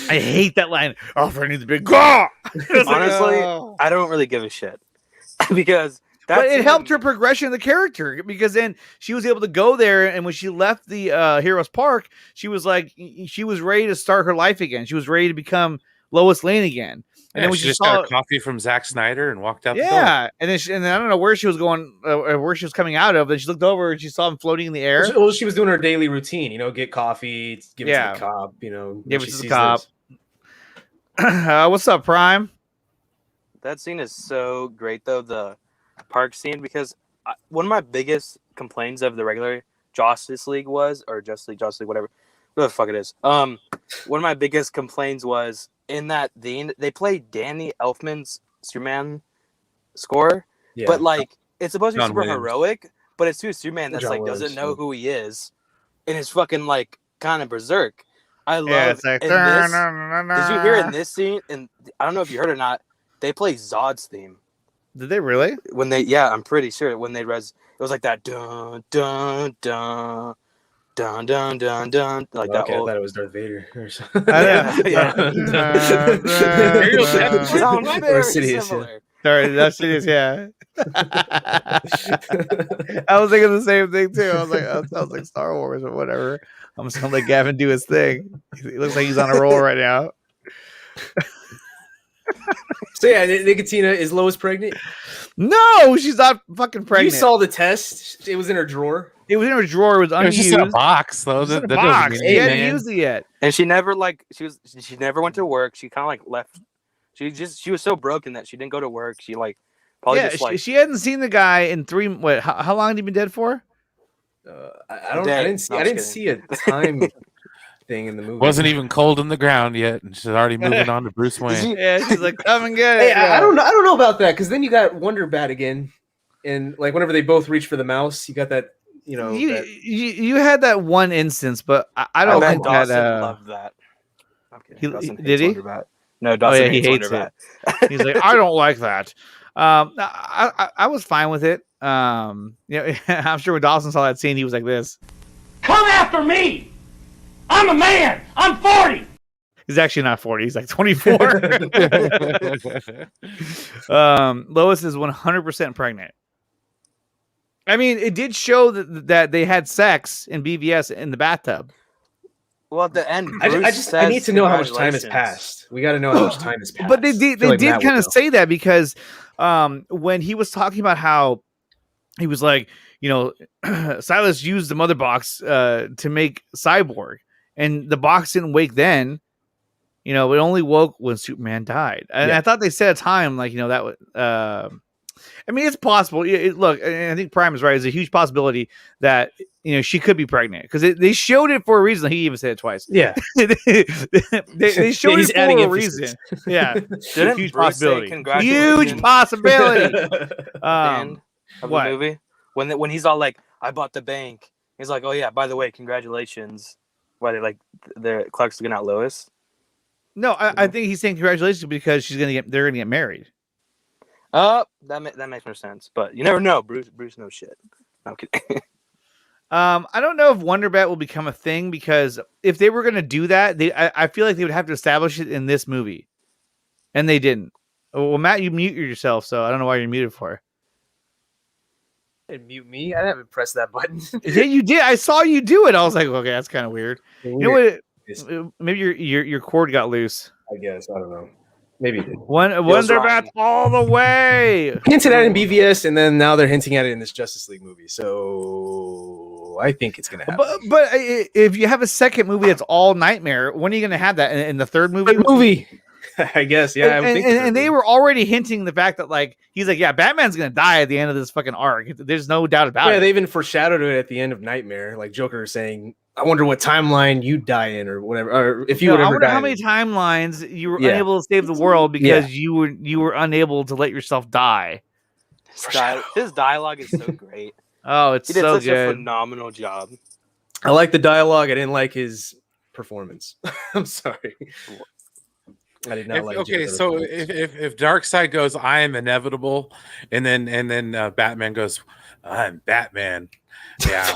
I hate that line. Alfred, I need the big gaw. Honestly, I don't really give a shit because but it helped her progression of the character because then she was able to go there, and when she left the Heroes Park, she was like, she was ready to start her life again. She was ready to become Lois Lane again. And then when she just got a coffee from Zack Snyder and walked out the door. Yeah, and then I don't know where she was going, where she was coming out of. Then she looked over and she saw him floating in the air. Well, she was doing her daily routine, you know, get coffee, give it to the cop, you know. Give it to the cop. What's up, Prime? That scene is so great, though, the park scene, because one of my biggest complaints of the regular Justice League was, or Justice League, whatever the fuck it is. One of my biggest complaints was in that they played Danny Elfman's Superman score, but like it's supposed to be super heroic, but it's to Superman that's like doesn't know who he is, and is fucking like kind of berserk. I love it's like, did you hear in this scene? And I don't know if you heard or not. They play Zod's theme. Did they really? When they, I'm pretty sure when they it was like that dun dun dun dun dun dun dun like that. Okay, I thought it was Darth Vader or something. Very similar. Sorry, that's serious. Yeah. I was thinking the same thing too. I was like, oh, that sounds like Star Wars or whatever. I'm just gonna let Gavin do his thing. He looks like he's on a roll right now. So yeah, Nicotina, is Lois pregnant? No, she's not fucking pregnant. You saw the test. It was in her drawer. It was in her drawer. It was unused. It was just in a box, though. It was in a box. She hadn't used it yet. And she never she never went to work. She kind of like left. She was so broken that she didn't go to work. She like probably just like she hadn't seen the guy in 3. What? How long had he been dead for? I didn't see a time thing in the movie. Wasn't even cold in the ground yet, and she's already moving on to Bruce Wayne. Yeah, she's like, come and get Hey, it. I don't know about that, because then you got Wonder Bat again, and like whenever they both reach for the mouse, you got that. You know, you had that one instance, but I don't think Dawson that. loved that. Okay, did he? No, Dawson he hates it. He's like, I don't like that. I was fine with it. I'm sure when Dawson saw that scene, he was like this. Come after me! I'm a man! I'm 40! He's actually not 40. He's like 24. Lois is 100% pregnant. I mean, it did show that they had sex in BVS in the bathtub. Well, at the end, I need to know how much time has passed. We got to know how much time has passed. But they did kind of say that because when he was talking about how he was like, Silas used the mother box to make Cyborg, and the box didn't wake then. It only woke when Superman died. And I thought they set a time like, that would. I mean, it's possible. Look, I think Prime is right. It's a huge possibility that she could be pregnant because they showed it for a reason. He even said it twice. Yeah, they showed it for a reason. Yeah, huge possibility. Huge possibility. Of the movie when he's all like, "I bought the bank." He's like, "Oh yeah, by the way, congratulations." Why the Clark's gonna out Lois? No, I think he's saying congratulations because they're gonna get married. That makes more sense, but you never know. Bruce knows shit. No, I'm kidding. I don't know if Wonder Bat will become a thing because if they were going to do that, I feel like they would have to establish it in this movie, and they didn't. Well, Matt, you mute yourself, so I don't know why you're muted for. And mute me? I haven't pressed that button. Yeah, you did. I saw you do it. I was like, okay, that's kind of weird. You know what? Maybe your cord got loose. I guess I don't know. Maybe it did. Wonder Bat all the way. Hinted at in BVS, and then now they're hinting at it in this Justice League movie. So I think it's gonna happen. But if you have a second movie that's all Nightmare, when are you gonna have that in the third movie? I guess, yeah. And they were already hinting the fact that he's like, yeah, Batman's gonna die at the end of this fucking arc. There's no doubt about it. Yeah, they even foreshadowed it at the end of Nightmare, like Joker saying, "I wonder what timeline you die in, or whatever, or if you would ever die." I wonder how many timelines you were unable to save the world because you were unable to let yourself die. His dialogue is so great. Oh, it's he did so such good. a phenomenal job. I like the dialogue. I didn't like his performance. I'm sorry. I did not like. Okay, Jared's so performance. if Darkseid goes, I am inevitable, and then Batman goes, I'm Batman. Yeah,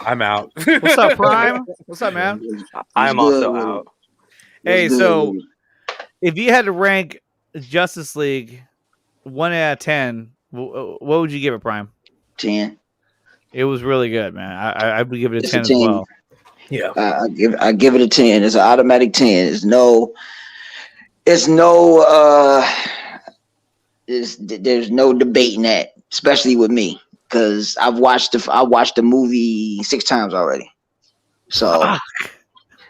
I'm out. What's up, Prime? What's up, man? I'm also out. Hey, so if you had to rank Justice League 1 out of 10, what would you give it, Prime? 10. It was really good, man. I would give it a It's 10 a as 10. well. Yeah, I give it a 10. It's an automatic 10. There's no there's no debating that, especially with me, because I watched the movie 6 times already. So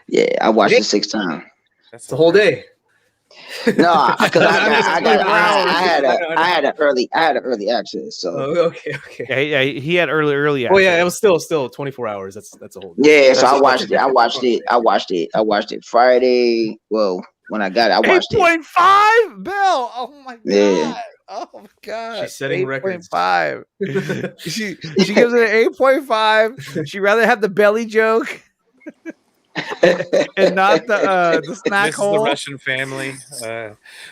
yeah, I watched it 6 times. it's the whole day. No, because I had an early access. So Okay. Yeah, he had early. Oh yeah, access. it was still 24 hours. That's a whole day. yeah, so I watched it Friday. Well, when I got it, I watched it. 8.5, Bill. Oh my god. Yeah. Oh my god. She's setting records. 8.5. she gives it an 8.5. She'd rather have the belly joke and not the snack This is hole. the Russian family.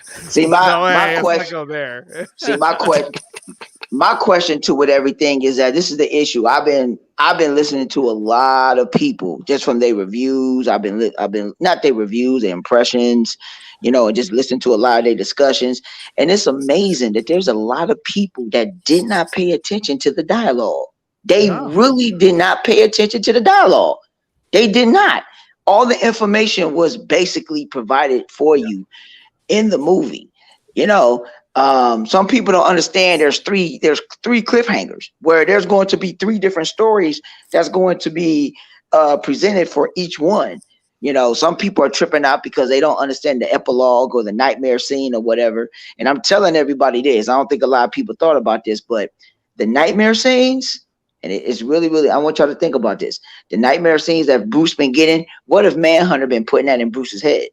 See my question. Go there. See my question to with everything is that this is the issue. I've been listening to a lot of people just from their reviews. I've been not their reviews, their impressions, and just listening to a lot of their discussions. And it's amazing that there's a lot of people that did not pay attention to the dialogue. They really did not pay attention to the dialogue. They did not. All the information was basically provided for you in the movie. Some people don't understand there's three cliffhangers where there's going to be 3 different stories that's going to be presented for each one. Some people are tripping out because they don't understand the epilogue or the nightmare scene or whatever. And I'm telling everybody this. I don't think a lot of people thought about this, but the nightmare scenes, and it's really, really, I want y'all to think about this. The nightmare scenes that Bruce been getting, what if Manhunter been putting that in Bruce's head?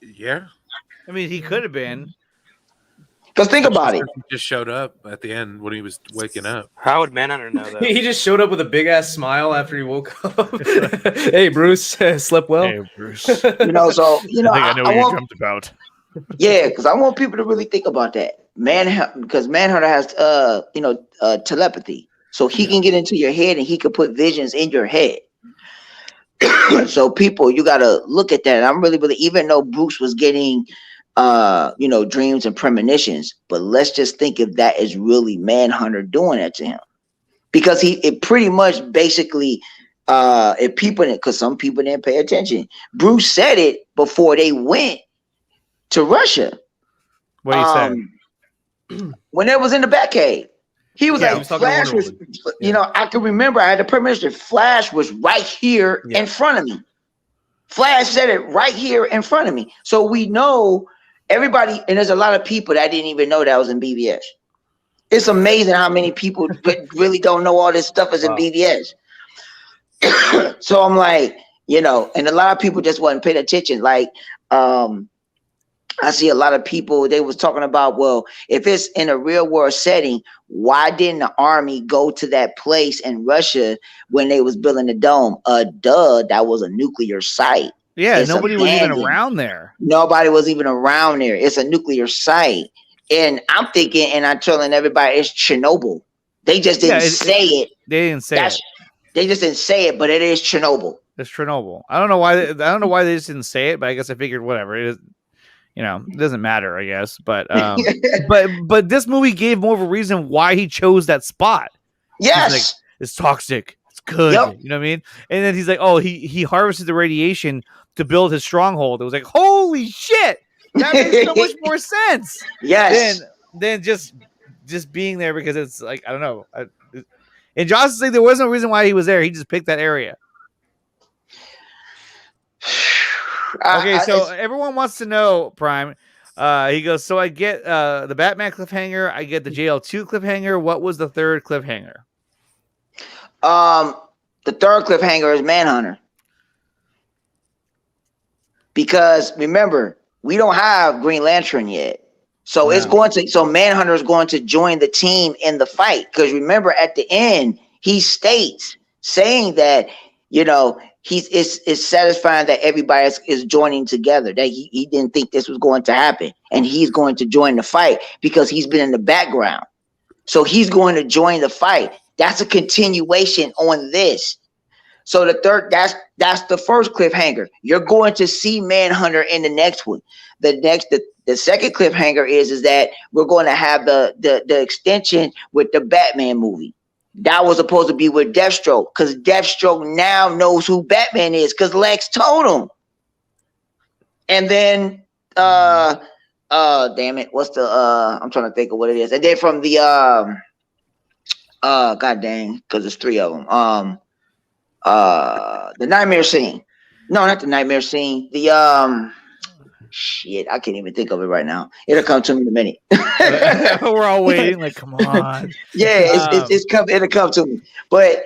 Yeah. I mean, he could have been. Because think about it. He just showed up at the end when he was waking up. How would Manhunter know that? He just showed up with a big ass smile after he woke up. Hey, Bruce, slept well. Hey, Bruce. So I know what you dreamt about. Yeah, because I want people to really think about that. Because Manhunter has telepathy, so he can get into your head and he can put visions in your head. So people, you got to look at that. And I'm really, even though Bruce was getting dreams and premonitions, but let's just think if that is really Manhunter doing that to him, because it pretty much basically because some people didn't pay attention. Bruce said it before they went to Russia. What do you say? When it was in the Batcave, he was like, Flash was, I can remember I had the premonition. Flash was right here in front of me. Flash said it right here in front of me. So we know everybody, and there's a lot of people that didn't even know that was in BVS. It's amazing how many people really don't know all this stuff is in BVS. So I'm like, and a lot of people just wasn't paying attention. Like, I see a lot of people, they was talking about, well, if it's in a real world setting, why didn't the army go to that place in Russia when they was building the dome? That was a nuclear site. Yeah, nobody was even around there. Nobody was even around there. It's a nuclear site. And I'm thinking, and I'm telling everybody, it's Chernobyl. They just didn't say it. They didn't say it. They just didn't say it, but it is Chernobyl. It's Chernobyl. I don't know why they just didn't say it, but I guess I figured whatever. It is, it doesn't matter, I guess. But but this movie gave more of a reason why he chose that spot. Yes. Like, it's toxic. It's good. Yep. You know what I mean? And then he's like, oh, he harvested the radiation to build his stronghold. It was like, holy shit. That makes so much more sense. Yes. Than just being there because it's like, I don't know. In Justice League, there was no reason why he was there. He just picked that area. Okay, so everyone wants to know, Prime. He goes, so I get the Batman cliffhanger. I get the JL2 cliffhanger. What was the third cliffhanger? The third cliffhanger is Manhunter. Because remember, we don't have Green Lantern yet. So Manhunter is going to join the team in the fight. Because remember, at the end, he states saying that, you know, it's satisfying that everybody is joining together, that he didn't think this was going to happen, and he's going to join the fight because he's been in the background. So he's going to join the fight. That's a continuation on this. So the third, that's the first cliffhanger. You're going to see Manhunter in the next one. The second cliffhanger is that we're going to have the extension with the Batman movie. That was supposed to be with Deathstroke, because Deathstroke now knows who Batman is because Lex told him. And then damn it, what's the I'm trying to think of what it is. And then from the god dang, because there's three of them. The nightmare scene. No, not the nightmare scene. The shit, I can't even think of it right now. It'll come to me in a minute. We're all waiting, like, come on. Yeah, it'll come to me. But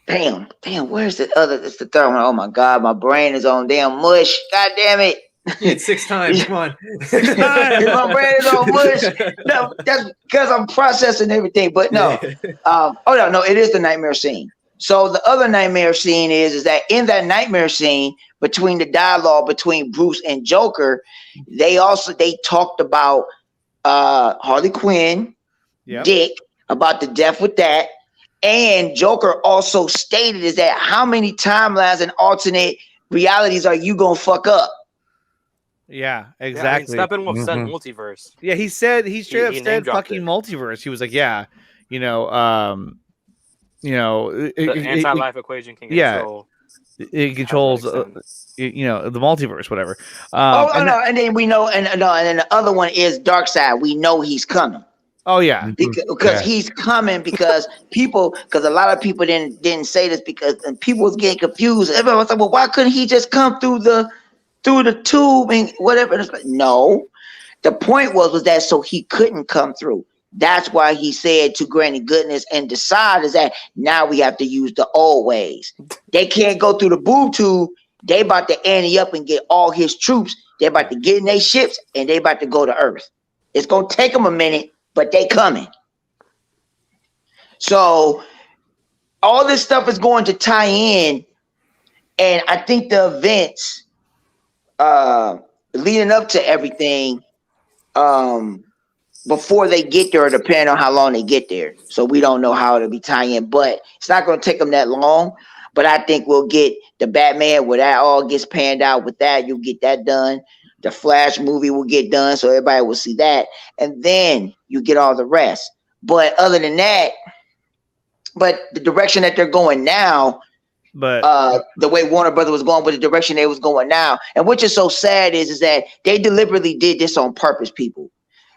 damn, where's the other? It's the third one. Oh my god, my brain is on damn mush. God damn it. It's 6 times. Come on. 6 times. My brain is on mush. No, that's because I'm processing everything. But no. No, it is the nightmare scene. So the other nightmare scene is that in that nightmare scene, between the dialogue between Bruce and Joker, they talked about Harley Quinn, Dick, about the death with that. And Joker also stated is that how many timelines and alternate realities are you gonna fuck up? Yeah, exactly. Yeah, Steppenwolf said multiverse. Yeah, he said he straight up said fucking it. multiverse. He was like, yeah, the anti-life equation can control. It controls, the multiverse, whatever. And then we know, and then the other one is Darkseid. We know he's coming. Oh yeah, because he's coming because a lot of people didn't say this because people was getting confused. Everyone was like, well, why couldn't he just come through the tube and whatever? No, the point was that so he couldn't come through. That's why he said to Granny Goodness and decide is that now we have to use the old ways. They can't go through the boob tube. They about to ante up and get all his troops. They about to get in their ships and they about to go to Earth. It's gonna take them a minute, but they coming. So all this stuff is going to tie in, and I think the events leading up to everything before they get there, depending on how long they get there. So we don't know how it'll be tying in, but it's not going to take them that long. But I think we'll get the Batman where that all gets panned out with that. You'll get that done. The Flash movie will get done, so everybody will see that. And then you get all the rest. But other than that, but the direction that they're going now, the way Warner Brothers was going with the direction they was going now, and which is so sad is that they deliberately did this on purpose, people.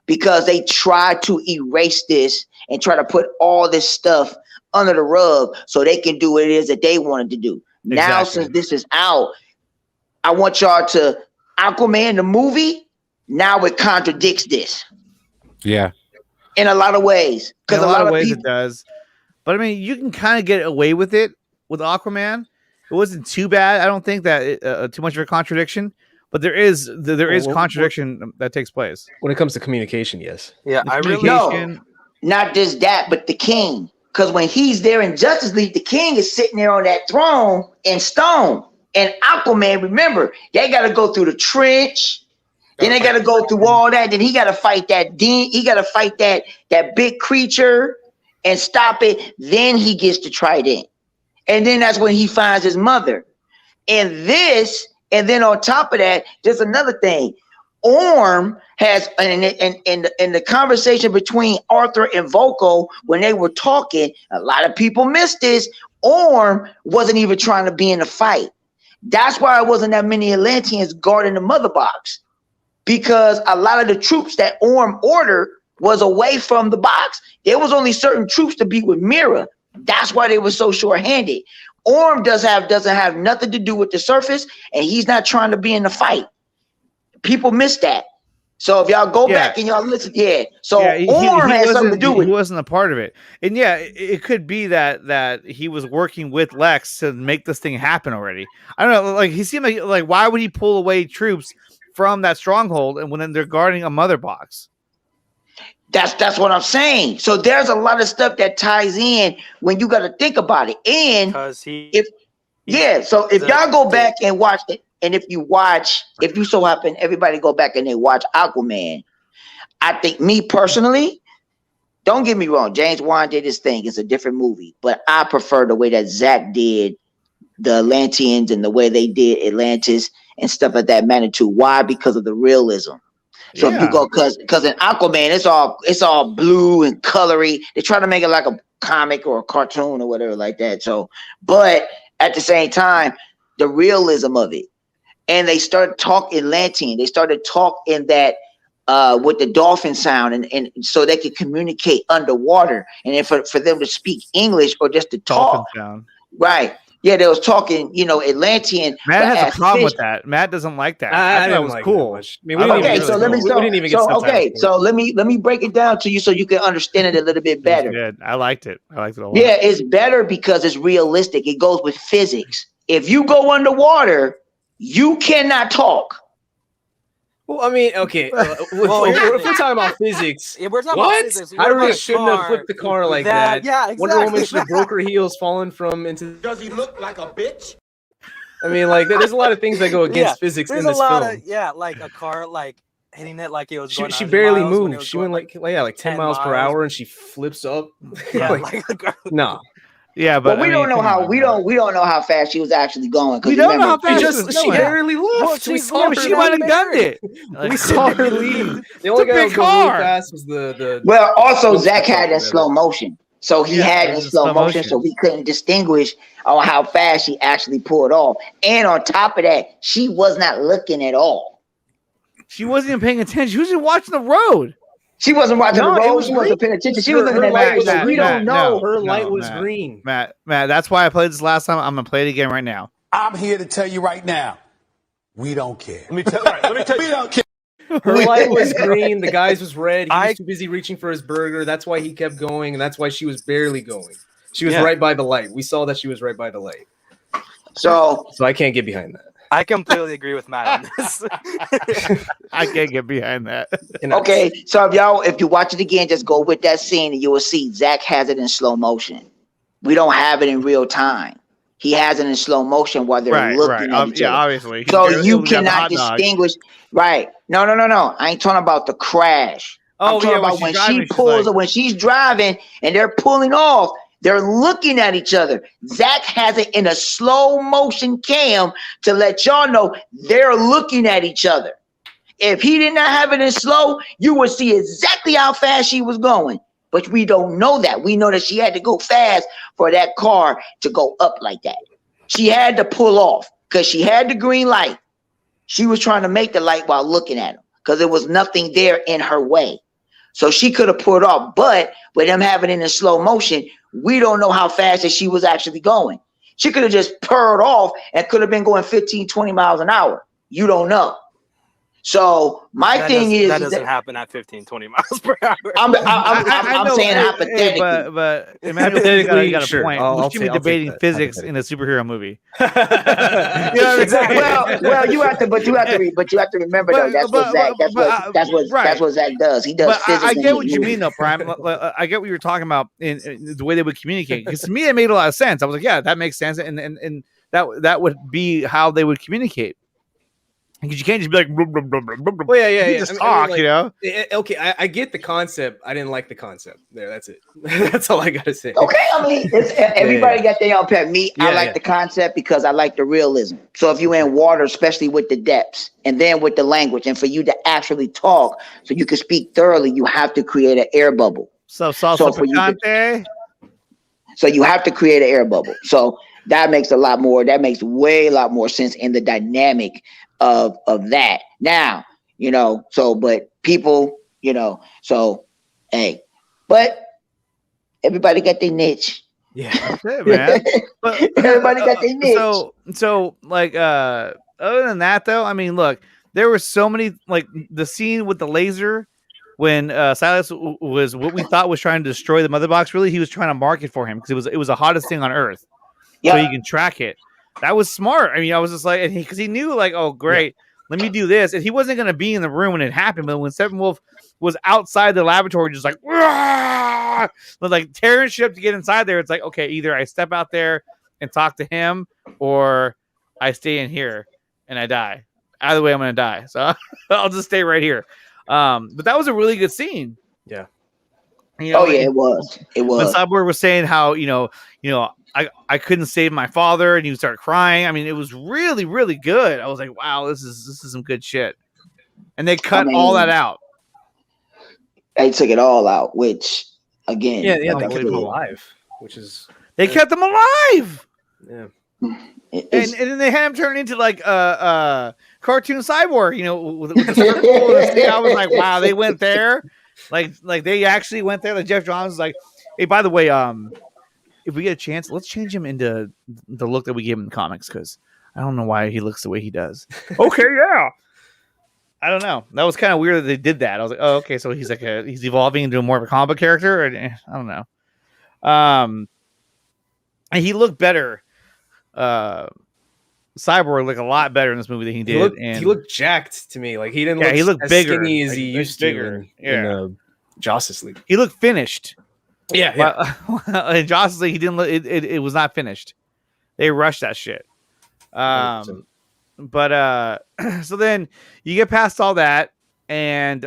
Because they tried to erase this and try to put all this stuff under the rug so they can do what it is that they wanted to do. Exactly. Now, since this is out, I want y'all to Aquaman the movie. Now it contradicts this. Yeah, in a lot of ways. Because a lot of ways people, it does. But I mean, you can kind of get away with it with Aquaman. It wasn't too bad. I don't think that too much of a contradiction. But there is contradiction that takes place when it comes to communication. Yes, yeah, I really not just that, but the King. Because when he's there in Justice League, the King is sitting there on that throne in stone. And Aquaman, remember, they got to go through the trench. Then they got to go through all that. Then he got to fight that. He got to fight that big creature and stop it. Then he gets to Trident, and then that's when he finds his mother. And this. And then on top of that, there's another thing. Orm has, in the conversation between Arthur and Volko, when they were talking, a lot of people missed this. Orm wasn't even trying to be in the fight. That's why it wasn't that many Atlanteans guarding the mother box, because a lot of the troops that Orm ordered was away from the box. There was only certain troops to be with Mira. That's why they were so short-handed. Orm doesn't have nothing to do with the surface, and he's not trying to be in the fight. People miss that. So if y'all go back and y'all listen, So Orm has something to do with it. He wasn't a part of it. And it could be that he was working with Lex to make this thing happen already. I don't know. Like, he seemed like why would he pull away troops from that stronghold and when they're guarding a mother box? That's what I'm saying. So there's a lot of stuff that ties in when you got to think about it. And Because he. so if y'all go back and watch it, and if you so happen, everybody go back and they watch Aquaman. I think me personally, don't get me wrong, James Wan did his thing. It's a different movie, but I prefer the way that Zack did the Atlanteans and the way they did Atlantis and stuff of that magnitude. Why? Because of the realism. So if you go, because in Aquaman, it's all blue and colory. They try to make it like a comic or a cartoon or whatever like that. So, but at the same time, the realism of it, and they started talking Atlantean. They started talking that with the dolphin sound, and so they could communicate underwater, and then for them to speak English or just to talk. Dolphin sound. Right. Yeah, they was talking, Atlantean. Matt has a problem with that. Matt doesn't like that. I thought it was like cool. I mean, let me break it down to you so you can understand it a little bit better. Good. I liked it a lot. Yeah, it's better because it's realistic. It goes with physics. If you go underwater, you cannot talk. Well, I mean, okay. If we're talking about physics, If we're talking about physics, Iris shouldn't have flipped the car like that. Yeah, exactly. Wonder Woman should have broke her heels, fallen from into. Does he look like a bitch? I mean, like, there's a lot of things that go against physics in this film. Like a car, like hitting it like it was. She barely moved. She went like 10 miles per hour, and she flips up. Yeah, nah. Yeah, but we don't know how we don't know how fast she was actually going. We don't know how fast she barely left. She might have done it. We saw her leave. The only guy who was going really fast was the. Well, also Zack had in slow motion, so he had in slow motion, so we couldn't distinguish on how fast she actually pulled off. And on top of that, she was not looking at all. She wasn't even paying attention. She was just watching the road. She wasn't watching the road. She wasn't paying attention. She was looking at light. We don't know. Her light was green. Matt, that's why I played this last time. I'm gonna play it again right now. I'm here to tell you right now, we don't care. Let me tell you, we don't care. Her light was green. The guy's was red. He was too busy reaching for his burger. That's why he kept going, and that's why she was barely going. She was right by the light. We saw that she was right by the light. So I can't get behind that. I completely agree with Matt on this. I can't get behind that. Okay, so if you watch it again, just go with that scene and you will see Zack has it in slow motion. We don't have it in real time. He has it in slow motion while they're looking at each other. Obviously. So you cannot distinguish. Right. No. I ain't talking about the crash. I'm talking about when she pulls, when she's driving and they're pulling off. They're looking at each other. Zack has it in a slow motion cam to let y'all know they're looking at each other. If he did not have it in slow, you would see exactly how fast she was going. But we don't know that. We know that she had to go fast for that car to go up like that. She had to pull off because she had the green light. She was trying to make the light while looking at him because there was nothing there in her way. So she could have pulled off. But with them having it in slow motion, we don't know how fast that she was actually going. She could have just purred off and could have been going 15, 20 miles an hour. You don't know. So my thing is that doesn't happen at 15, 20 miles per hour. I'm saying hypothetically, but hypothetically, you got a point. We should be debating physics in a superhero movie. You know what I'm saying? Well, you have to remember though. That's what Zack does. He does physics. I get what you mean, though, Prime. I get what you're talking about in the way they would communicate. Because to me, it made a lot of sense. I was like, yeah, that makes sense, and that would be how they would communicate. Because you can't just be like, blah, blah, blah, blah, blah. Well, yeah. You just talk, you know. Okay, I get the concept. I didn't like the concept. There, that's it. That's all I gotta say. Okay, I mean, everybody got their own pet. I like the concept because I like the realism. So if you're in water, especially with the depths, and then with the language, and for you to actually talk, so you can speak thoroughly, you have to create an air bubble. So you have to create an air bubble. So that makes way a lot more sense in the dynamic of that. Now, but people, but everybody got their niche. Yeah, that's it, man. But everybody got their niche. So like other than that though, I mean, look, there were so many, like the scene with the laser when Silas was what we thought was trying to destroy the mother box. Really, he was trying to market for him because it was the hottest thing on Earth. So you can track it. That was smart. I mean, I was just like, because he knew, like, oh, great. let me do this. And he wasn't going to be in the room when it happened. But when Steppenwolf was outside the laboratory, just like, but like tearing shit up to get inside there, it's like, okay, either I step out there and talk to him, or I stay in here and I die. Either way, I'm going to die. So I'll just stay right here. But that was a really good scene. Yeah. You know, it was. It when was. Cyborg was saying how, I couldn't save my father, and you start crying. I mean, it was really, really good. I was like, wow, this is some good shit. And they cut all that out. They took it all out, which again, Yeah, like they I kept him said, alive, which is They kept him alive. yeah. it- And it's- then they had him turn into like cartoon cyborg, with the circle and the thing. I was like, wow, they went there. Like they actually went there. Like Jeff Johns was like, hey, by the way, if we get a chance, let's change him into the look that we gave him in the comics, because I don't know why he looks the way he does. Okay, yeah. I don't know. That was kind of weird that they did that. I was like, oh, okay, so he's he's evolving into more of a comic book character. I don't know. And he looked better. Cyborg looked a lot better in this movie than he did. He looked jacked to me. Like he didn't look he looked as bigger, skinny as like, he used bigger. to in Justice League. He looked finished. Yeah. In Justice League, he didn't look. It was not finished. They rushed that shit. 100%. But so then you get past all that, and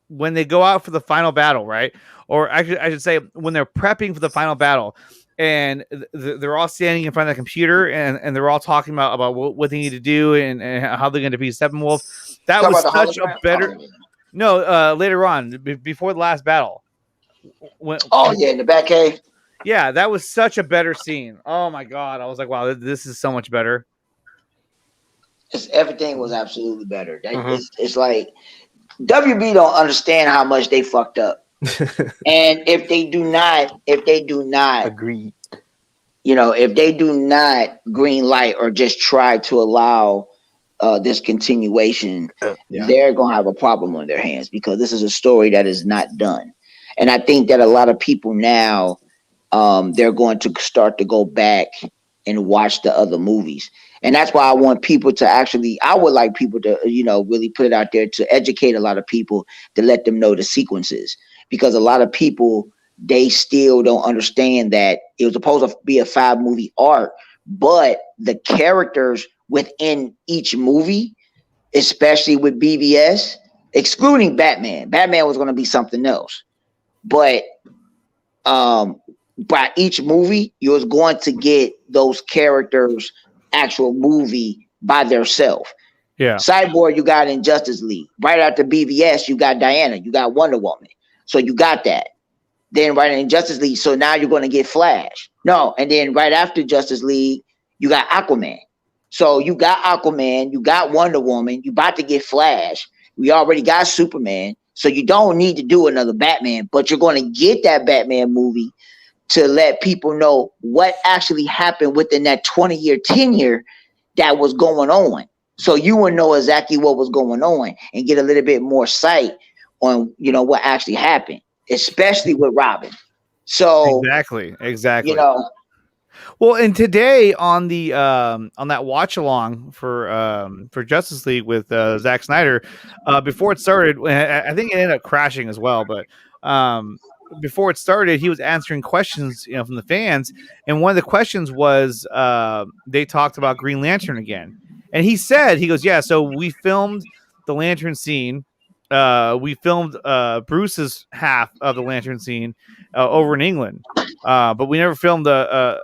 when they go out for the final battle, right? Or actually, I should say when they're prepping for the final battle, and they're all standing in front of the computer, and they're all talking about what they need to do and how they're going to beat Steppenwolf. That Talk was about the such a hologram? better. No, later on, before the last battle. in the Batcave. Yeah, that was such a better scene. Oh my god, I was like, wow, this is so much better. Everything was absolutely better. It's like WB don't understand how much they fucked up, and if they do not, Agreed. if they do not green light or just try to allow this continuation, they're gonna have a problem on their hands, because this is a story that is not done. And I think that a lot of people now, they're going to start to go back and watch the other movies. And that's why I want people to I would like people to, really put it out there to educate a lot of people, to let them know the sequences. Because a lot of people, they still don't understand that it was supposed to be a 5-movie arc, but the characters within each movie, especially with BVS, excluding Batman was going to be something else. But by each movie, you was going to get those characters' actual movie by themselves. Yeah. Cyborg, you got in Justice League. Right after BVS, you got Diana, you got Wonder Woman. So you got that. Then right in Justice League, so now you're going to get Flash. No, and then right after Justice League, you got Aquaman. So you got Aquaman, you got Wonder Woman, you about to get Flash. We already got Superman. So you don't need to do another Batman, but you're going to get that Batman movie to let people know what actually happened within that 20-year tenure that was going on. So you will know exactly what was going on and get a little bit more sight on, what actually happened, especially with Robin. So exactly. Well, and today on the on that watch along for Justice League with Zack Snyder, before it started, I think it ended up crashing as well. But before it started, he was answering questions, from the fans, and one of the questions was they talked about Green Lantern again, and he goes, yeah. So we filmed the Lantern scene. We filmed Bruce's half of the Lantern scene over in England, but we never filmed the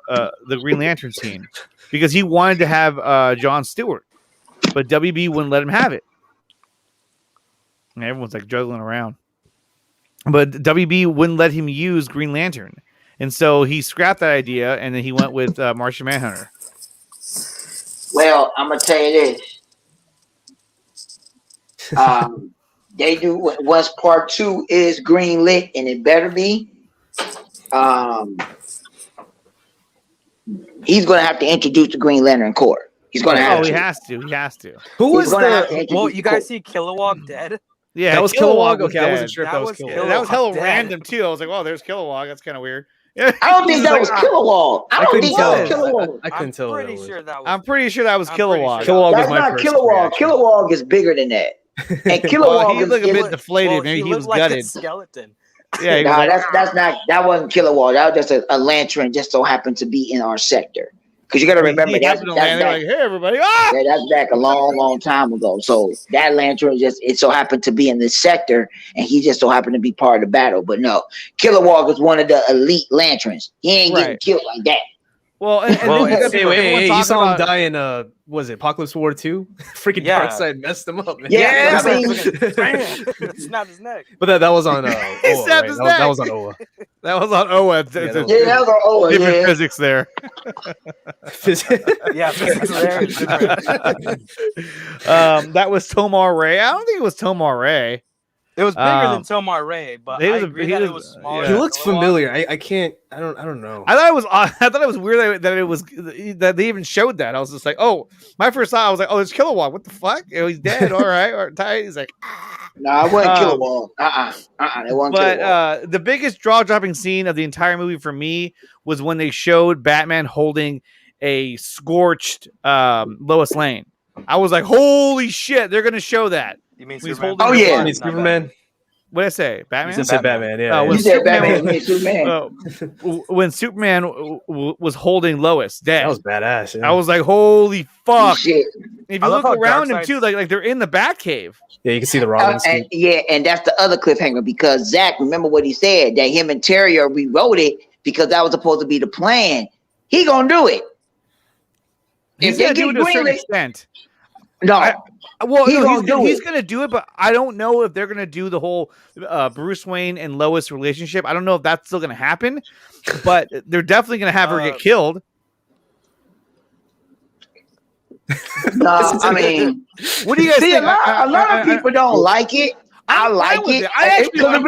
Green Lantern scene because he wanted to have John Stewart, but WB wouldn't let him have it. And everyone's like juggling around, but WB wouldn't let him use Green Lantern, and so he scrapped that idea, and then he went with Martian Manhunter. Well, I'm gonna tell you this. They do once part 2 is green lit, and it better be. He's gonna have to introduce the Green Lantern Corps. He's gonna have to. He has to. He has to. Who was Well, you guys see Kilowog dead? Yeah, that was Kilowog. Okay, I wasn't sure if That that was was Kilowog. Yeah, that was hella dead. random too. I was like, "Oh, there's Kilowog. That's kind of weird." Yeah. I don't think He's that like, was Kilowog. I don't couldn't think that was tell. Kilowog. I couldn't tell. Pretty What that sure that was. I'm pretty sure that was I'm pretty Kilowog. sure Kilowog was That's my not first Kilowog. reaction. Kilowog is bigger than that. And Well, Kilowog he looked a bit deflated. Well, Maybe he looked was like gutted. a skeleton. Yeah, he was Nah, like, that's not. That wasn't Kilowog. That was just a lantern. Just so happened to be in our sector. Because you got to remember he that's happened to land there back, like, hey, everybody. Ah! that's back a long time ago. So that lantern it so happened to be in this sector, and he just so happened to be part of the battle. But no, Kilowog is one of the elite lanterns. He ain't getting Right. killed like that. Well, and Well, then you got hey, people- everyone you talking saw him about- die in was it Apocalypse War 2? Freaking Yeah. Darkseid messed him up, man. Yeah, I mean- Snapped his neck. But that was on He Oa, snapped right? his That neck. was on Oa. That was on Oa. Yeah, that was- Yeah, that was on Oa. different Yeah. physics there. Yeah, physics there is different. That was Tomar Ray. I don't think it was Tomar Ray. It was bigger Um, than Tomar Ray, but he I was a- agree he that was- it was smaller. yeah. He than looks Kilowog. familiar. I can't. I don't know. I thought it was. I thought it was weird that it was that they even showed that. I was just like, oh, my first thought I was like, oh, it's Kilowog. What the fuck? Oh, he's dead. All right, or tight. He's like, No, it wasn't Um, Kilowog. It wasn't but Kilowog. the biggest jaw dropping scene of the entire movie for me was when they showed Batman holding a scorched Lois Lane. I was like, holy shit, they're gonna show that. You mean He's Superman? holding Oh, the yeah. I blood. mean, Superman. What did I say? Batman. You said Batman. Yeah. when You said Superman Batman. was- You said Superman. When Superman was holding Lois dead, That was badass. Yeah. I was like, holy fuck. Shit. If I you love look how around him Darkseid's- too, like they're in the Batcave. Yeah, you can see the Robin. And, yeah, and that's the other cliffhanger because Zack, remember what he said that him and Terrier rewrote it because that was supposed to be the plan. He gonna do it. He's If they gonna do get it to a certain greenlit, extent. no. Well, He no, gonna do he's it. gonna do it, but I don't know if they're gonna do the whole Bruce Wayne and Lois relationship. I don't know if that's still gonna happen, but they're definitely gonna have her get killed. No, I mean, What do you guys see, think? a lot of people don't like it. I I'm like fine with it. it. I actually Because it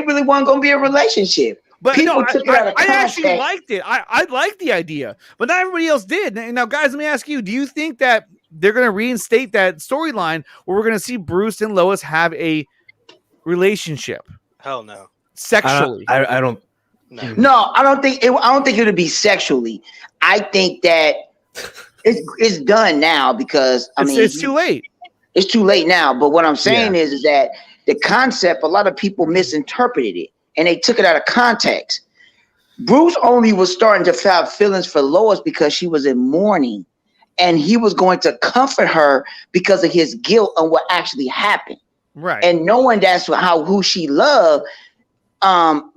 really wasn't gonna be a relationship. But People no, took it out of I actually context. liked it. I liked the idea, but not everybody else did. Now, guys, let me ask you: do you think that they're going to reinstate that storyline where we're going to see Bruce and Lois have a relationship Hell no. sexually? I don't. No. No, I don't think it would be sexually. I think that it's done now because it's too late. It's too late now. But what I'm saying is that the concept, a lot of people misinterpreted it and they took it out of context. Bruce only was starting to have feelings for Lois because she was in mourning, and he was going to comfort her because of his guilt on what actually happened. Right. And knowing that's who she loved,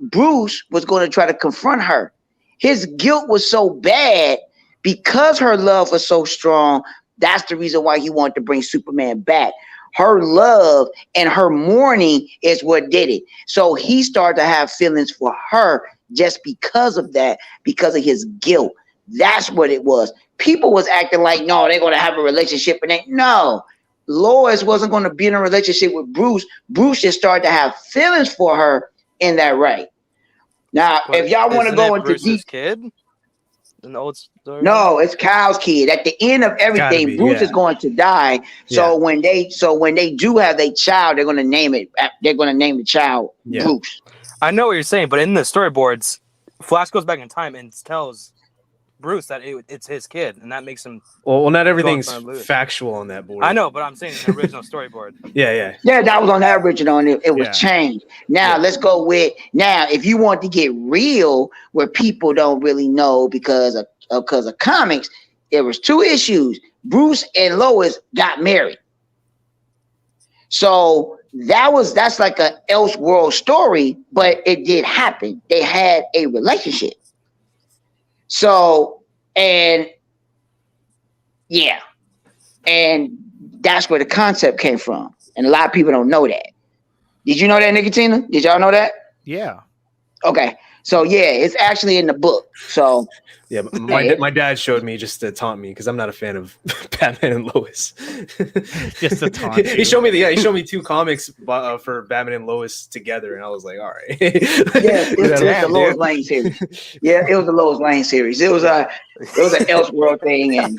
Bruce was going to try to confront her. His guilt was so bad because her love was so strong. That's the reason why he wanted to bring Superman back. Her love and her mourning is what did it. So he started to have feelings for her just because of that, because of his guilt. That's what it was. People was acting like, no, they're going to have a relationship. And no, Lois wasn't going to be in a relationship with Bruce. Bruce just started to have feelings for her in that right. Now, But if y'all want to isn't go it into Bruce's deep, kid in the old story? no, it's Kyle's kid. At the end of everything, be, Bruce yeah. is going to die. So when they do have their child, they're going to name it. They're going to name the child Bruce. I know what you're saying, but in the storyboards, Flash goes back in time and tells Bruce that it's his kid, and that makes him. Well, not everything's Go on, Blue. factual on that board. I know, but I'm saying in the original storyboard. Yeah. Yeah, that was on that original, and it was Yeah. changed. Now let's go with if you want to get real, where people don't really know because of comics, there was two issues. Bruce and Lois got married, so that's like a Elseworld story, but it did happen. They had a relationship. So and that's where the concept came from. And a lot of people don't know that. Did you know that, Nicotina? Did y'all know that? Yeah. Okay. So it's actually in the book. So Yeah, but my dad showed me just to taunt me because I'm not a fan of Batman and Lois. Just to taunt He you. showed me 2 comics for Batman and Lois together, and I was like, all right. it was the Lois Lane series. Yeah, it was the Lois Lane series. It was an Elseworld thing, and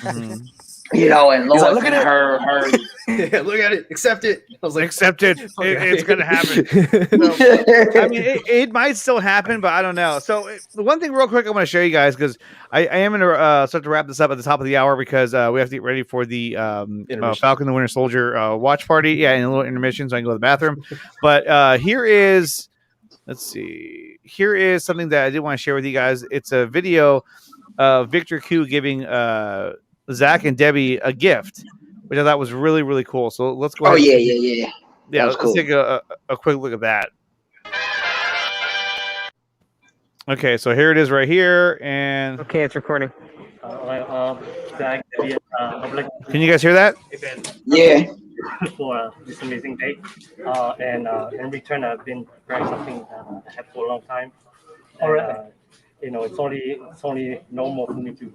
You know, and He's like, Lois "Look at and it." her. Yeah, look at it, accept it. I was like, Accept it. It's gonna happen. I mean, it might still happen, but I don't know. So the one thing real quick I want to show you guys, because I am going to start to wrap this up at the top of the hour, because we have to get ready for the Falcon the Winter Soldier watch party. Yeah, and a little intermission so I can go to the bathroom. But here is, let's see. Here is something that I did want to share with you guys. It's a video of Victor Q giving Zack and Debbie a gift, which I thought was really, really cool. So let's go ahead. Yeah, let's take a quick look at that. Okay, so here it is right here, and okay, it's recording. Zack, can you guys hear that? Yeah. for this amazing day. And in return, I've been wearing something I had for a long time. And, you know, it's only normal for me to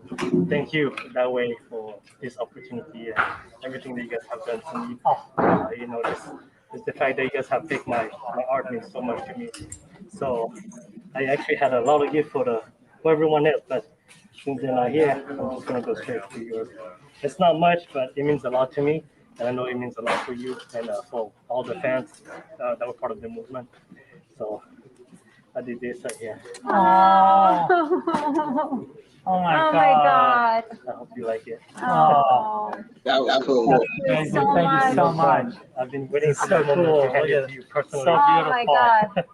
thank you that way for this opportunity and everything that you guys have done for me. You know, just the fact that you guys have taken my art means so much to me. So I actually had a lot of gifts for everyone else, but since they're not here, I'm just gonna go straight to yours. It's not much, but it means a lot to me, and I know it means a lot for you and for all the fans that were part of the movement. So I did this right here. Oh, Oh my God. I hope you like it. Oh. That was cool. Thank you so much. I've been waiting for this moment to hand it to you personally. Oh my God.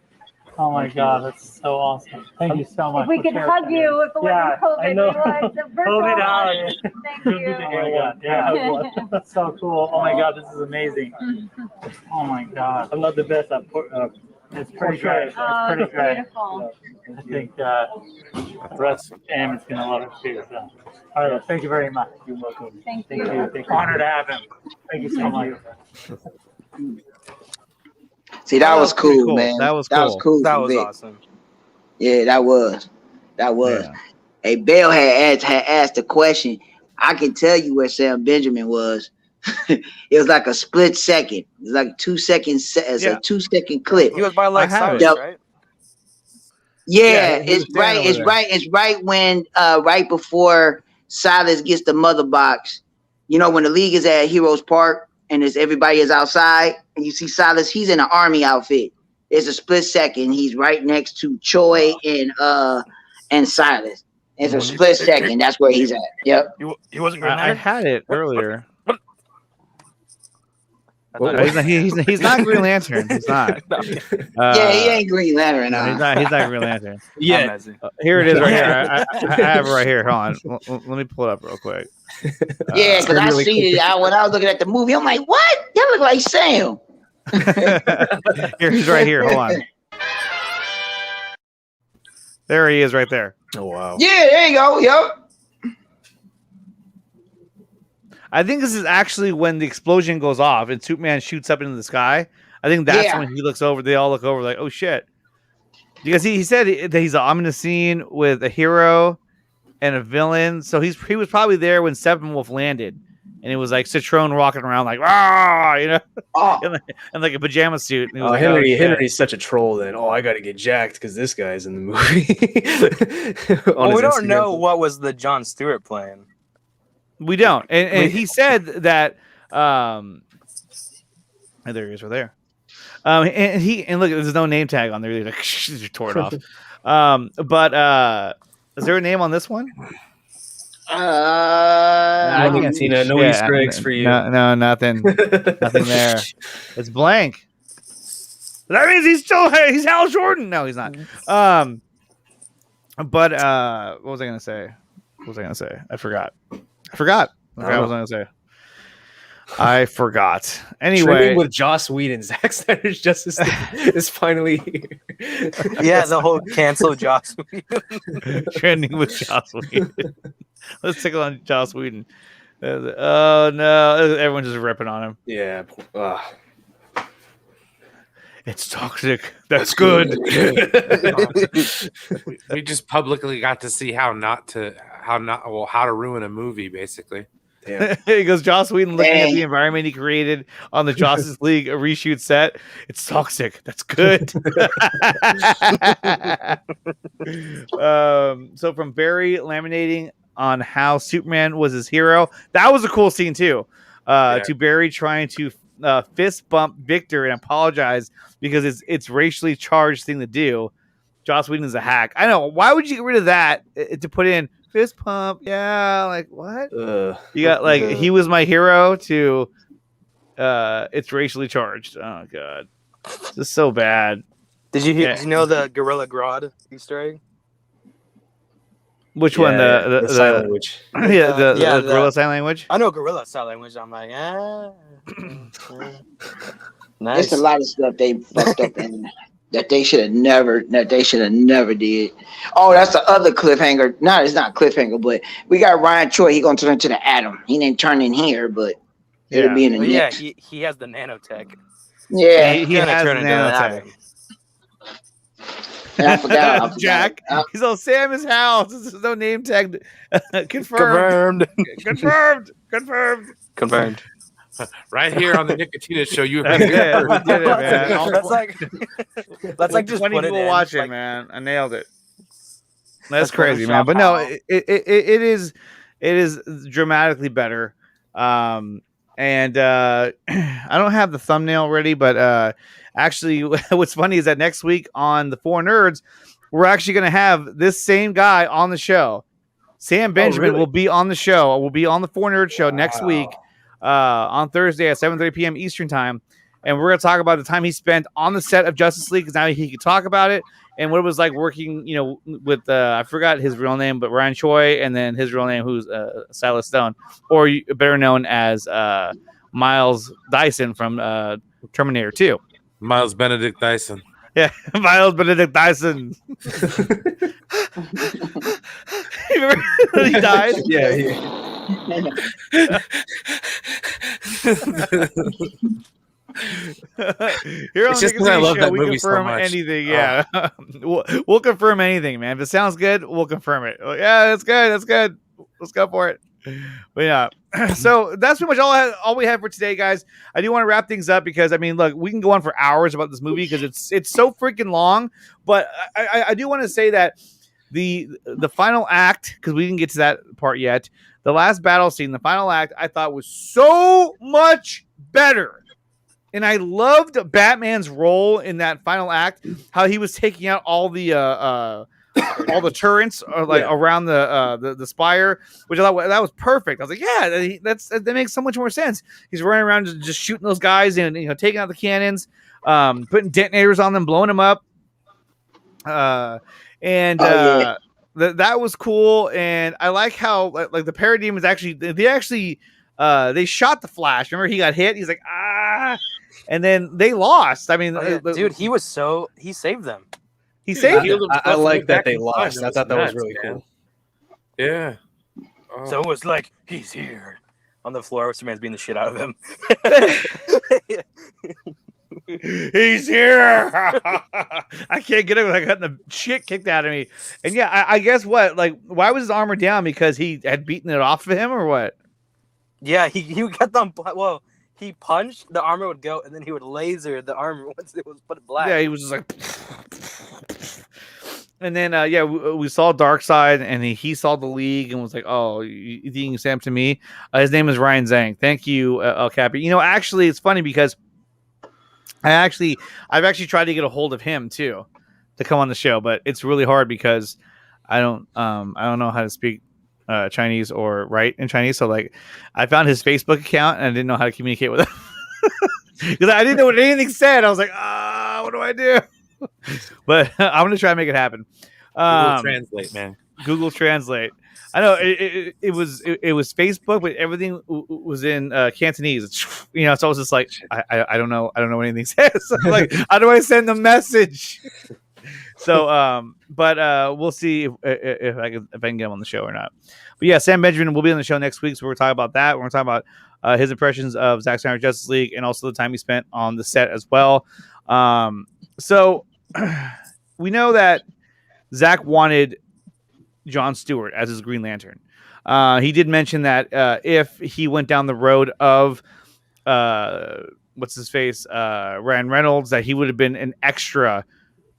Oh my God, that's so awesome. Thank you so much. If we could hug you if it wasn't COVID, I know. we would. The virtual COVID out. hug. Thank you. Oh my God, yeah. That's so cool. Oh my God, this is amazing. Oh my God. I'm not the best at it's pretty great. Oh, It's pretty it's great. beautiful. I think the rest of the fam is going to love it too. So. All right, thank you very much. You're welcome. Thank Thank you. you. Thank you. Honored to have him. Thank you so much. See, that was cool, cool. man. That was cool. That was awesome. Yeah, that was. Yeah. Hey, Bell had asked a question. I can tell you where Sam Benjamin was. It was like a split second. It was like 2 seconds. It's a 2 second clip. He was by like I have Cyrus, it. right? Yeah, he was it's right. standing It's over right. It's right when right before Silas gets the mother box. You know, when the league is at Heroes Park and everybody is outside, and you see Silas, he's in an army outfit. It's a split second. He's right next to Choi and Silas. It's a split second. That's where he's at. Yep. He wasn't I had it earlier. What? No, he's not Green Lantern. He's not. Yeah, he ain't Green Lantern. No, he's not Green Lantern. Yeah. Here it is right here. I have it right here. Hold on. Let me pull it up real quick. Yeah, because I really seen it when I was looking at the movie. I'm like, what? That look like Sam. Here he's right here. Hold on. There he is right there. Oh wow. Yeah, there you go. Yep. I think this is actually when the explosion goes off and Superman shoots up into the sky. I think that's when he looks over. They all look over like, oh shit. Because he said that he's I'm in a scene with a hero and a villain. So he was probably there when Steppenwolf landed. And it was like Citrone walking around like, ah, you know, in like a pajama suit. And he was like, Henry's such a troll. Then I got to get jacked because this guy's in the movie. Well, we don't know what was the Jon Stewart plan. We don't. And he said that there he is right there. And look, there's no name tag on there. He's like, tore it off. But is there a name on this one? I can't see no Easter eggs for you. No, nothing. Nothing there. It's blank. That means he's Hal Jordan. No, he's not. But what was I gonna say? I forgot. What was I gonna say? I forgot. Anyway, Trending with Joss Whedon, Zack Snyder's Justice League is finally here. Yeah, the whole cancel Joss Whedon. Trending with Joss Whedon. Let's tickle on Joss Whedon. Oh no, everyone's just ripping on him. Yeah. It's toxic. That's good. We just publicly got to see how to ruin a movie, basically. Yeah. He goes, Joss Whedon looking at the environment he created on the Justice League reshoot set. It's toxic. That's good. So from Barry laminating on how Superman was his hero. That was a cool scene too. To Barry trying to fist bump Victor and apologize because it's racially charged thing to do. Joss Whedon is a hack. I know. Why would you get rid of that to put in fist pump? Yeah, like what? You got like he was my hero to it's racially charged. Oh god. This is so bad. Did you know the Gorilla Grodd Easter egg? Which one? The sign language. the gorilla sign language? I know gorilla sign language. I'm like, nice. There's a lot of stuff they fucked up in that they should have never did. Oh, that's the other cliffhanger. No, it's not cliffhanger, but we got Ryan Choi. He gonna turn into the Atom. He didn't turn in here, but it'll be in the next. Yeah, he has the nanotech. Yeah, he has nanotech. And I forgot. Jack. He's on Sam's house. This is no name tag. Confirmed. Confirmed. Right here on the Nicotina Show, you That's it. We did it, man. That's like just 20 put it people in. watching, Like, man. I nailed it. That's crazy, man. But no, it is dramatically better. And I don't have the thumbnail ready, but actually, what's funny is that next week on the Four Nerds, we're actually going to have this same guy on the show. Sam Benjamin will be on the show. Will be on the Four Nerds show next week on Thursday at 7:30 p.m. Eastern time, and we're going to talk about the time he spent on the set of Justice League because now he can talk about it and what it was like working, with I forgot his real name, but Ryan Choi, and then his real name, who's Silas Stone, or better known as Miles Dyson from Terminator 2. Miles Benedict Dyson. Yeah, Miles Benedict Dyson. Remember when he died? Yeah. Here on It's the just 'cause I love Show, that we movie so confirm much. anything. Yeah, we'll confirm anything, man. If it sounds good, we'll confirm it. Like, yeah, that's good. That's good. Let's go for it. But yeah, so that's pretty much all we have for today, guys. I do want to wrap things up because look, we can go on for hours about this movie because it's so freaking long. But I do want to say that the final act, because we didn't get to that part yet. The last battle scene, the final act, I thought was so much better. And I loved Batman's role in that final act, how he was taking out all the turrets around the spire, which I thought that was perfect. I was like, yeah, that makes so much more sense. He's running around just shooting those guys and taking out the cannons, putting detonators on them, blowing them up. That was cool, and I like how like the Parademons they shot the Flash. Remember, he got hit. He's like, and then they lost. Dude, he saved them. He saved them. I like that they lost. I thought that was really cool. Yeah. So it was like, he's here on the floor. Superman's beating the shit out of him. He's here. I can't get him. I got the shit kicked out of me. And yeah, I guess what? Like, why was his armor down? Because he had beaten it off of him, or what? Yeah, he got them. Well, he punched, the armor would go, and then he would laser the armor once it was put black. Yeah, he was just like. And then we saw Darkseid, and he saw the League and was like, "Oh, you think you can stand up to me?" His name is Ryan Zhang. Thank you, El Capi. Actually, it's funny because I've actually tried to get a hold of him too to come on the show, but it's really hard because I don't know how to speak Chinese or write in Chinese. So like, I found his Facebook account and I didn't know how to communicate with him because I didn't know what anything said. I was like, what do I do? But I'm gonna try to make it happen. Google Translate, man. Google Translate. I know it was Facebook, but everything was in Cantonese. So I was just like, I don't know what anything says. Like, how do I send the message? So, but we'll see if I can get him on the show or not. But yeah, Sam Benjamin will be on the show next week, so we're gonna talk about that. We're gonna talk about his impressions of Zack Snyder's Justice League and also the time he spent on the set as well. So we know that Zack wanted Jon Stewart as his Green Lantern. He did mention that if he went down the road of what's his face, Ryan Reynolds, that he would have been an extra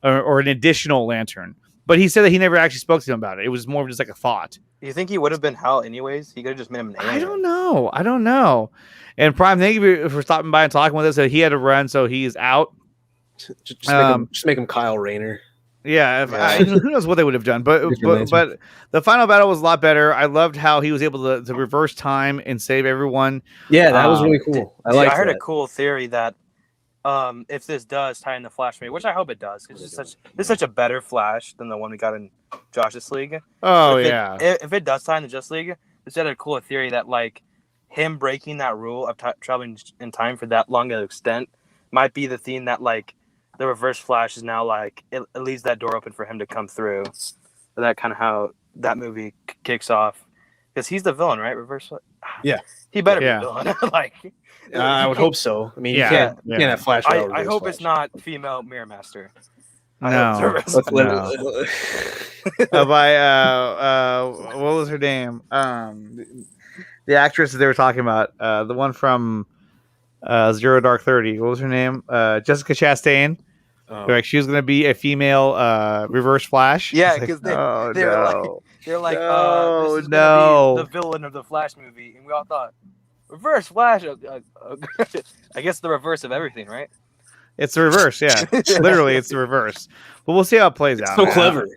or an additional lantern. But he said that he never actually spoke to him about it. It was more of just like a thought. You think he would have been Hal anyways? He could have just made him an alien. I don't know. And Prime, thank you for stopping by and talking with us. He had to run, so he is out. Just make him Kyle Rayner. Yeah, who knows what they would have done, but the final battle was a lot better. I loved how he was able to reverse time and save everyone. Yeah, that was really cool. I heard a cool theory that if this does tie in the Flash movie, which I hope it does, because it's such a better Flash than the one we got in Justice League. Oh if it does tie in the Justice League, it's had a cool theory that like him breaking that rule of traveling in time for that long an extent might be the theme that like the Reverse Flash is now like it leaves that door open for him to come through. So that kind of how that movie kicks off, because he's the villain, right? Reverse Flash. Yeah, he better be the villain. Like, I would hope so. I mean, you can't have Flash. I hope it's not female Mirror Master. No. What was her name? The actress that they were talking about, the one from Zero Dark 30. What was her name? Jessica Chastain. Like she was going to be a female Reverse Flash. Yeah, because they're like, this is gonna be the villain of the Flash movie, and we all thought Reverse Flash. I guess the reverse of everything, right? It's the reverse, yeah. Literally, it's the reverse. But we'll see how it plays out. So clever.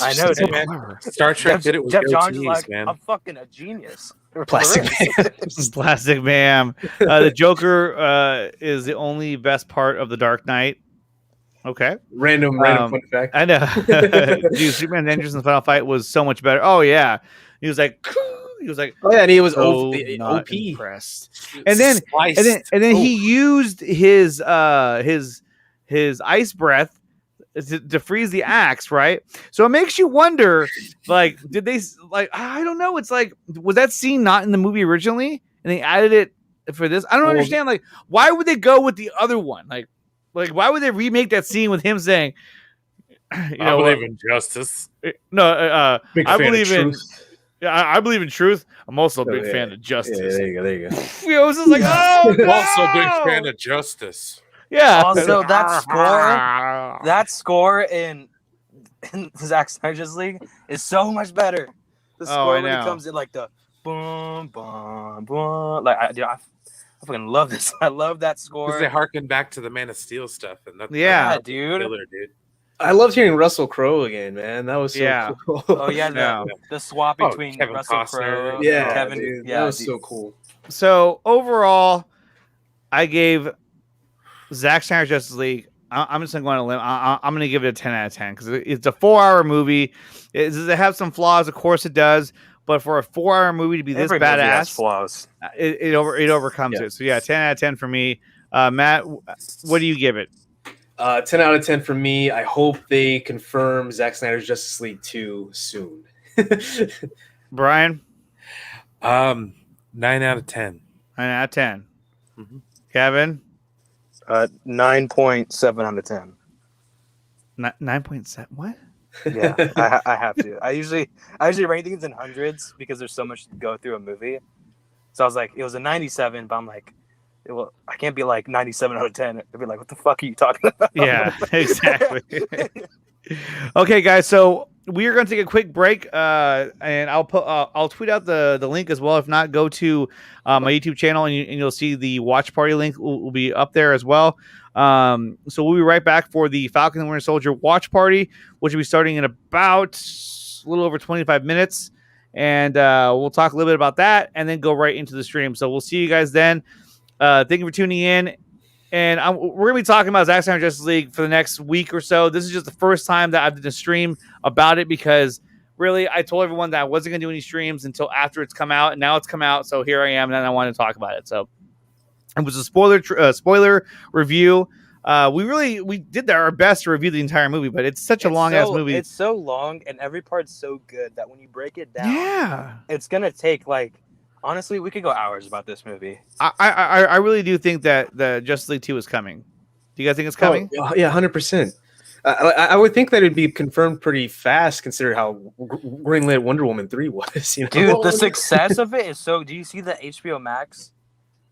I know, so man. clever. Star Trek did it with Jeff Johns is goatees, like, man. I'm fucking a genius. Plastic Man. Plastic Man. The Joker is the only best part of the Dark Knight. Okay. Random fun fact. I know. Dude, Superman Andrews in the final fight was so much better. Oh yeah. He was like, oh yeah, and he was so OP. Impressed. And then he used his ice breath to freeze the axe, right? So it makes you wonder, like, did they like? I don't know. It's like, was that scene not in the movie originally, and they added it for this? I don't understand. Like, why would they go with the other one? Like, why would they remake that scene with him saying, "You know, I believe in justice." No, I believe in. Truth. I believe in truth. I'm also a big fan of justice. Yeah, there you go. There you go. You know, it's just like, oh, no! Also a big fan of justice. Yeah. Also, that score in Zack Snyder's League is so much better. The score when it comes in like the boom, boom, boom. Like I fucking love this. I love that score. Because they harken back to the Man of Steel stuff, and that's dude. Killer, dude. I loved hearing Russell Crowe again, man. That was so cool. Oh yeah, the swap between Russell Crowe and Kevin. Dude, yeah, that was so cool. So overall, I gave Zack Snyder's Justice League. I'm just gonna go on a limb. I'm gonna give it a 10 out of 10 because it's a 4-hour movie. Does it have some flaws? Of course it does. But for a 4-hour movie to be this badass, has flaws. It overcomes it. So yeah, 10 out of 10 for me. Matt, what do you give it? 10 out of 10 for me. I hope they confirm Zack Snyder's Justice League 2 soon. Brian? 9 out of 10. 9 out of 10. Mm-hmm. Kevin? 9.7 out of 10. 9.7? What? Yeah, I have to. I usually rate things in hundreds because there's so much to go through a movie. So I was like, it was a 97, but I'm like, well, I can't be like 97 out of 10. It'd be like, what the fuck are you talking about? Yeah, exactly. Okay, guys. So we are going to take a quick break, and I'll tweet out the link as well. If not, go to my YouTube channel, and you'll see the watch party link will be up there as well. So we'll be right back for the Falcon and Winter Soldier watch party, which will be starting in about a little over 25 minutes, and we'll talk a little bit about that, and then go right into the stream. So we'll see you guys then. Thank you for tuning in. And we're going to be talking about Zack Snyder Justice League for the next week or so. This is just the first time that I've done a stream about it because really I told everyone that I wasn't going to do any streams until after it's come out. And now it's come out. So here I am and I wanted to talk about it. So it was a spoiler review. We did our best to review the entire movie, but it's such a long-ass movie. It's so long and every part's so good that when you break it down, it's going to take like, honestly, we could go hours about this movie. I really do think that the Justice League 2 is coming. Do you guys think it's coming? Oh, yeah, 100%. I would think that it'd be confirmed pretty fast, considering how greenlit Wonder Woman 3 was. You know? Dude, the success of it is so. Do you see the HBO Max?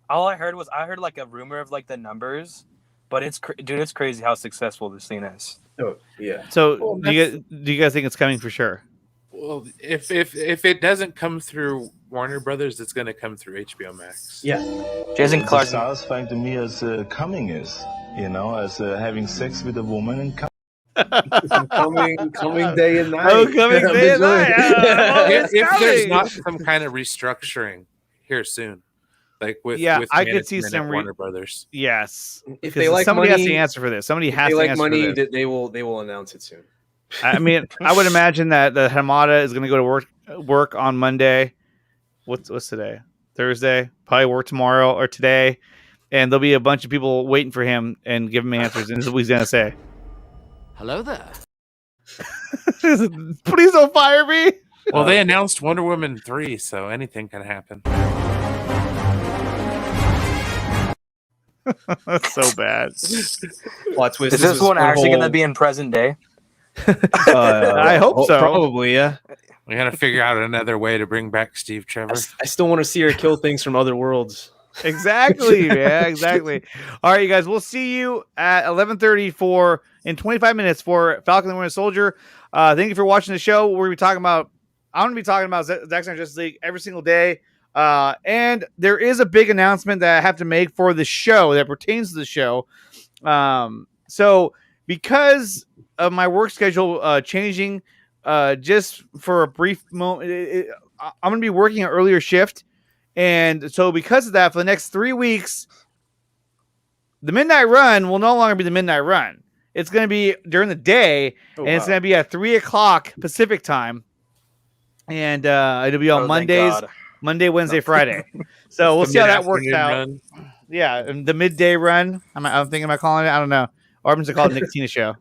All I heard like a rumor of like the numbers But dude, it's crazy how successful this thing is. Oh, yeah. So Well, do you guys think it's coming for sure? Well, if it doesn't come through Warner Brothers, it's going to come through HBO Max. Yeah. Jason It's as Clark. satisfying to me as coming is, as having sex with a woman and coming day and night. Oh, coming day and night. If there's not some kind of restructuring here soon, like with I could see management at some Warner Brothers. Yes, If because they like somebody money, has to answer for this. Somebody if has they to like answer money, for this. they will announce it soon. I mean, I would imagine that the Hamada is going to go to work on Monday. What's today? Thursday. Probably work tomorrow or today, and there'll be a bunch of people waiting for him and give him answers. And this is what he's going to say. Hello there. Please don't fire me. Well, they announced Wonder Woman 3, so anything can happen. That's so bad. Plot twist. Is this one actually going to be in present day? I hope so. Probably, yeah. We got to figure out another way to bring back Steve Trevor. I still want to see her kill things from other worlds. Exactly. Yeah, exactly. All right, you guys. We'll see you at 11:30 in 25 minutes for Falcon and the Winter Soldier. Thank you for watching the show. I'm going to be talking about Zack Snyder Justice League every single day. And there is a big announcement that I have to make for the show that pertains to the show. So because of my work schedule changing, just for a brief moment, I'm going to be working an earlier shift. And so because of that, for the next 3 weeks, the Midnight Run will no longer be the Midnight Run. It's going to be during the day, it's going to be at 3 o'clock Pacific time. And it'll be on Mondays, Monday, Wednesday, Friday. So we'll see how that works out. Run. Yeah, and the midday run. I'm thinking about calling it. I don't know. Or I'm just going to call it Nicotina Show.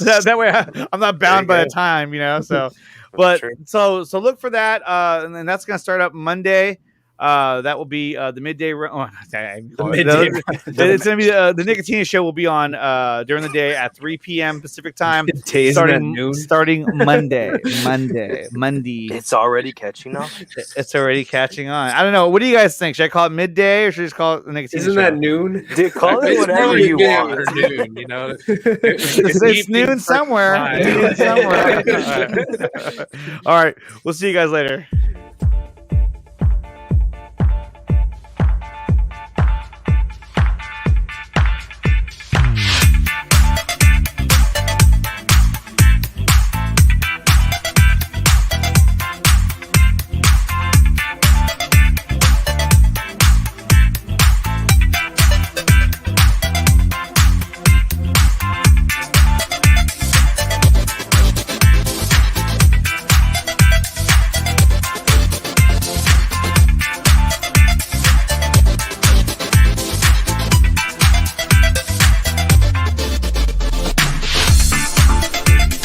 that way I'm not bound by the time, So, but so look for that. And then that's going to start up Monday. That will be the midday run. It's going to be the Nicotina Show will be on during the day at 3 p.m. Pacific time, starting Monday. It's already catching on. It's already catching on. I don't know. What do you guys think? Should I call it midday or should I just call it the Nicotina Show? Isn't that noon? Dude, call it whatever you want. Noon, it's noon somewhere. All right. We'll see you guys later.